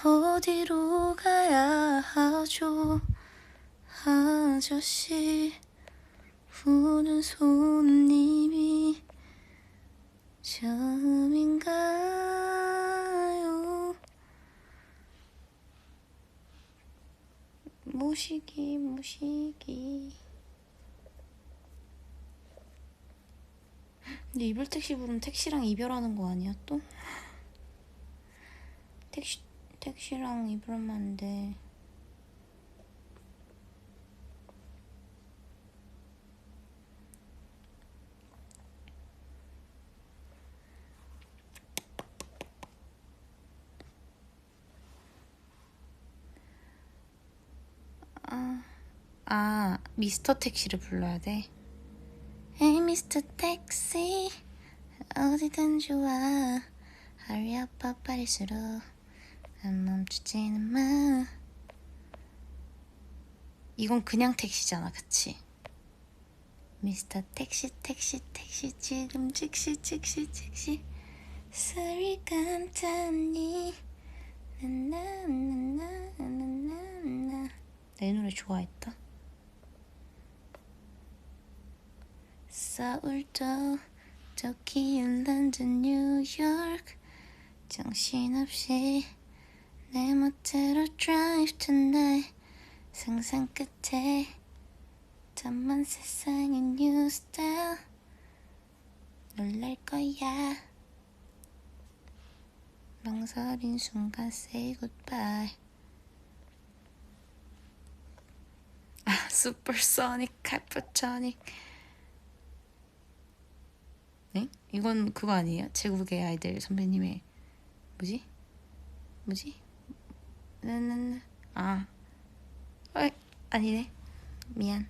어디로 가야 하죠 아저씨 우는 손님이 처음인가요 모시기 근데 이별 택시 부르면 택시랑 이별하는 거 아니야 또? 택시랑 이별하면 안 돼. 미스터 택시를 불러야 돼. Hey, 미스터 택시 어디든 좋아 Hurry up, 빨리수록 멈추지는 마 이건 그냥 택시잖아, 그치? 미스터 택시 지금 즉시 소리 간단히 나나나나나나나 내 노래 좋아했다. 서울도 도쿄 런던 뉴욕 정신없이 내 멋대로 drive tonight 상상 끝에 탐만 세상의 new style 놀랄 거야 망설인 순간 say goodbye supersonic hypertonic 네? 이건 그거 아니에요? 제국의 아이들 선배님의 뭐지? 아니네 미안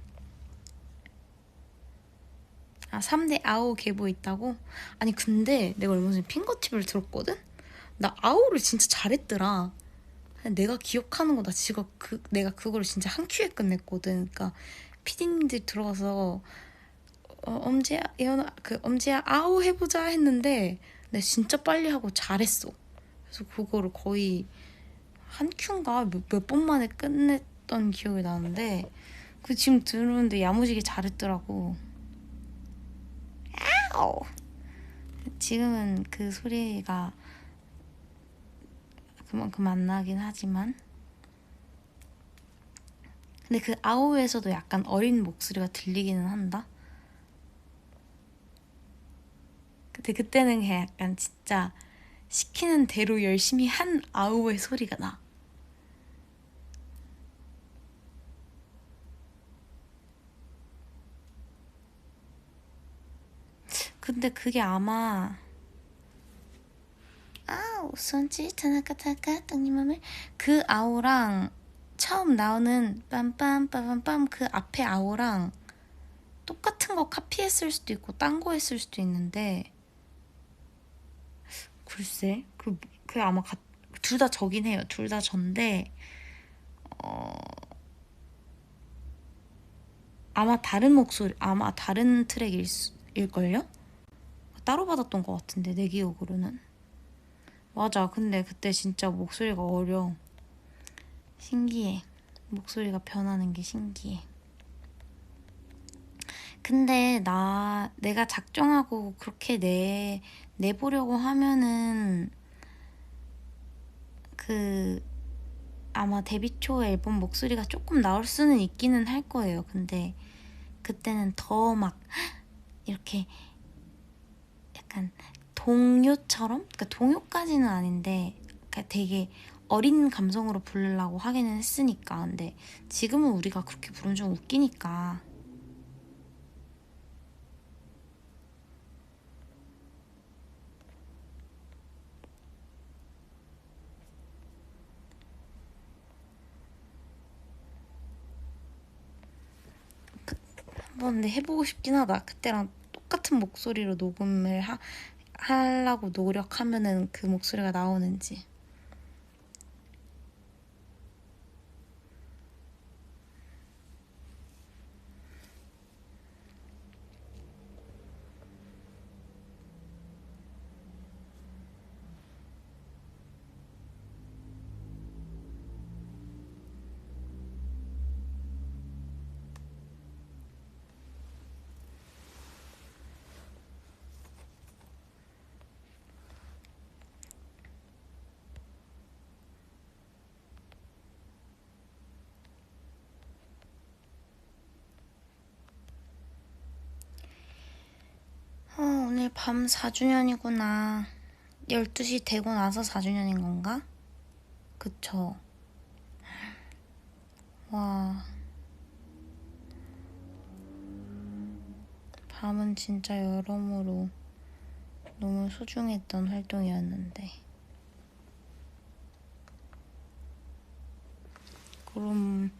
3대 아오 계보 있다고? 아니 근데 내가 얼마 전에 핑거팁을 들었거든? 나 아오를 진짜 잘했더라 내가 기억하는 거 나 지금 내가 그거를 진짜 한 큐에 끝냈거든 그러니까 피디님들 들어가서 엄지야 예원아 엄지야 아오 해보자 했는데 내가 진짜 빨리 하고 잘했어 그래서 그거를 거의 한 큐인가 몇 번 만에 끝냈던 기억이 나는데 지금 들으는데 야무지게 잘했더라고 아오 지금은 그 소리가 그만큼 안 나긴 하지만 근데 그 아오에서도 약간 어린 목소리가 들리기는 한다 근데 그때는 그냥 약간 진짜 시키는 대로 열심히 한 아오의 소리가 나 근데 그게 아마 손짓 타나카타카 땅님 맘을 그 아오랑 처음 나오는 빰빰빰빰빰 그 앞에 아오랑 똑같은 거 카피했을 수도 있고 딴 거 했을 수도 있는데 글쎄 그 아마 둘 다 저긴 해요 둘 다 전데 아마 다른 목소리 아마 다른 트랙일걸요? 따로 받았던 것 같은데 내 기억으로는 맞아 근데 그때 진짜 목소리가 어려 신기해 목소리가 변하는 게 신기해 근데 내가 작정하고 그렇게 내보려고 하면은 아마 데뷔 초 앨범 목소리가 조금 나올 수는 있기는 할 거예요 근데 그때는 더 막 이렇게 약간 동요처럼? 그러니까 동요까지는 아닌데 그러니까 되게 어린 감성으로 부르려고 하기는 했으니까 근데 지금은 우리가 그렇게 부르면 좀 웃기니까 한번 근데 해보고 싶긴 하다 그때랑 똑같은 목소리로 녹음을 하려고 노력하면은 그 목소리가 나오는지 오늘 밤 4주년이구나. 12시 되고 나서 4주년인 건가? 그쵸? 와. 밤은 진짜 여러모로 너무 소중했던 활동이었는데. 그럼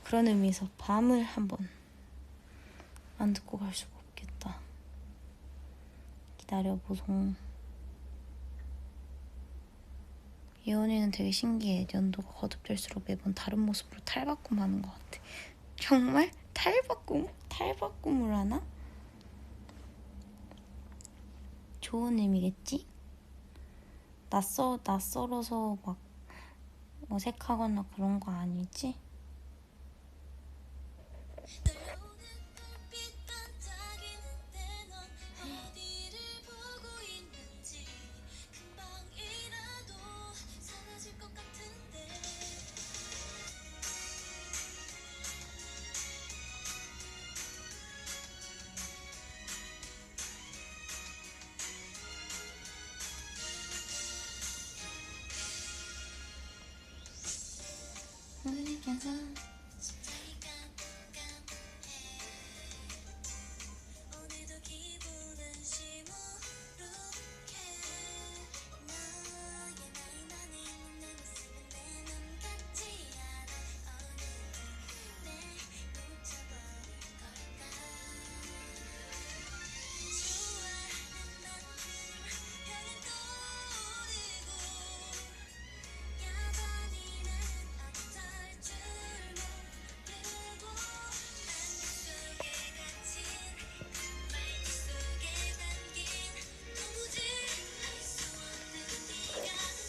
그런 의미에서 밤을 한번 안 듣고 갈 수가 없겠다. 기다려보송. 예원이는 되게 신기해. 연도가 거듭될수록 매번 다른 모습으로 탈바꿈하는 것 같아. 정말? 탈바꿈? 탈바꿈을 하나? 좋은 의미겠지? 낯설어서 막 어색하거나 그런 거 아니지?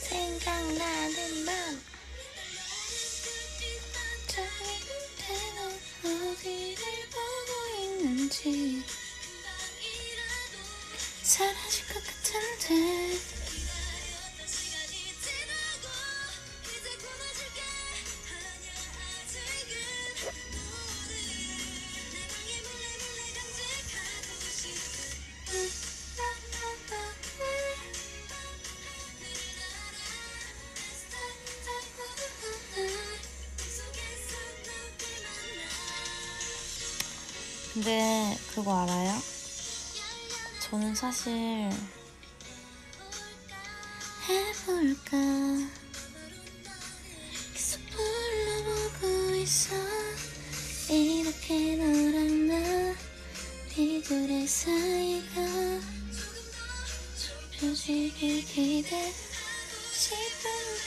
생각나는 밤 저기는 어디를 보고 있는지 사라질 것 같은데 근데 그거 알아요? 저는 사실 해볼까 계속 불러보고 있어 이렇게 너랑 나 우리들의 사이가 좁혀지길 기대 싶은데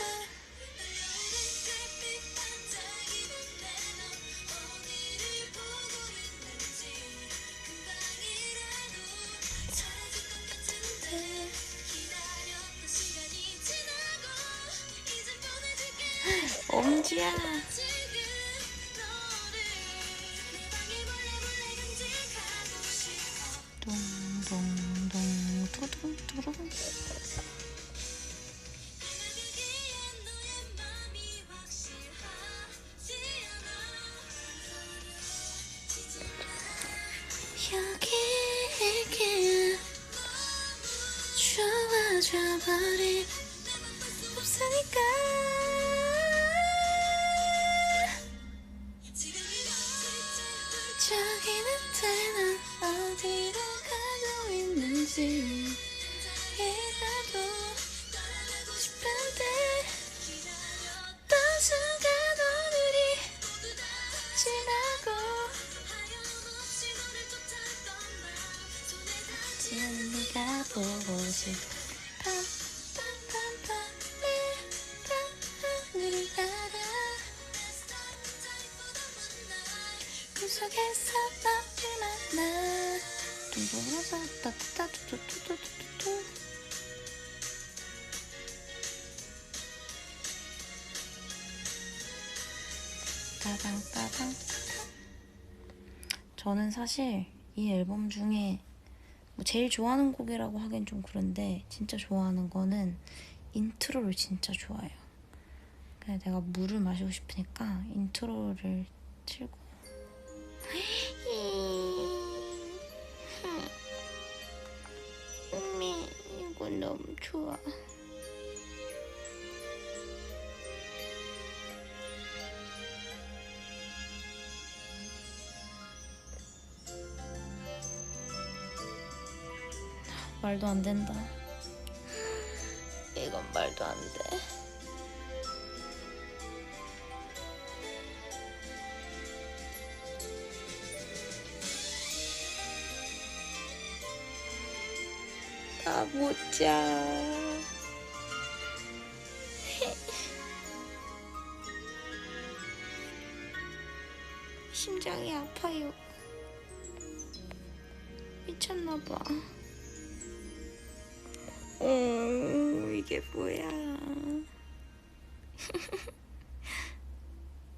엄지야 동동동 두둥두둥 여기에 좋아져버린 없으니까 저기는 난 어디로 가고 있는지 이라도 싶은데 어떤 순간 오늘이 지나고 지금 네가 보고 싶어 하늘을 따라 꿈속에서 너를 만나 둥둥해서 따따따뚜뚜뚜뚜뚜 따당따당 저는 사실 이 앨범 중에 뭐 제일 좋아하는 곡이라고 하긴 좀 그런데 진짜 좋아하는 거는 인트로를 진짜 좋아해요. 그냥 내가 물을 마시고 싶으니까 인트로를 틀고 너무 좋아. 말도 안 된다. 이건 말도 안 돼. 나 못 자. 심장이 아파요. 미쳤나봐. 이게 뭐야.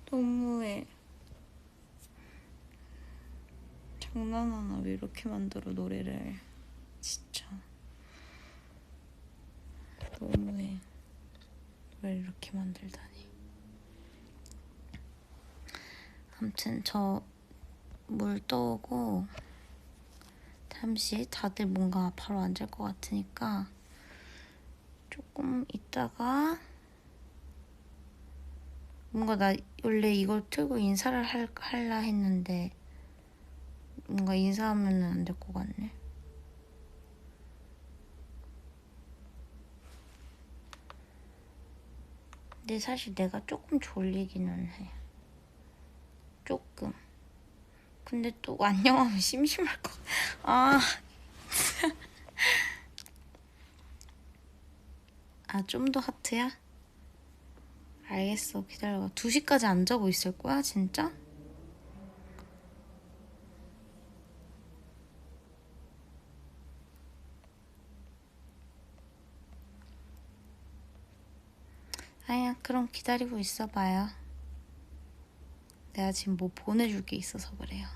너무해. 장난하나. 왜 이렇게 만들어 노래를. 진짜 너무해. 왜 이렇게 만들다니. 아무튼 저 물 떠오고 잠시 다들 뭔가 바로 안 잘 것 같으니까 조금 있다가 뭔가 나 원래 이걸 틀고 인사를 할라 했는데 뭔가 인사하면 안 될 것 같네. 근데 사실 내가 조금 졸리기는 해. 조금. 근데 또 안녕하면 심심할 것 같아. 좀 더 하트야? 알겠어. 기다려봐. 2시까지 안 자고 있을 거야? 진짜? 아야, 그럼 기다리고 있어봐요. 내가 지금 뭐 보내줄 게 있어서 그래요.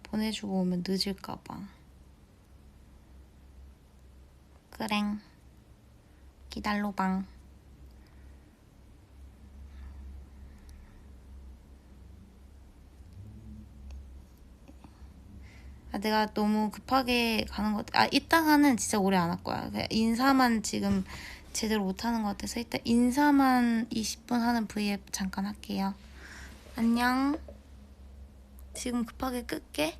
보내주고 오면 늦을까봐. 그랭. 기다려방. 내가 너무 급하게 가는 것 같아. 이따가는 진짜 오래 안 할 거야. 그냥 인사만 지금 제대로 못하는 것 같아서 이따 인사만 20분 하는 브이앱 잠깐 할게요. 안녕. 지금 급하게 끌게.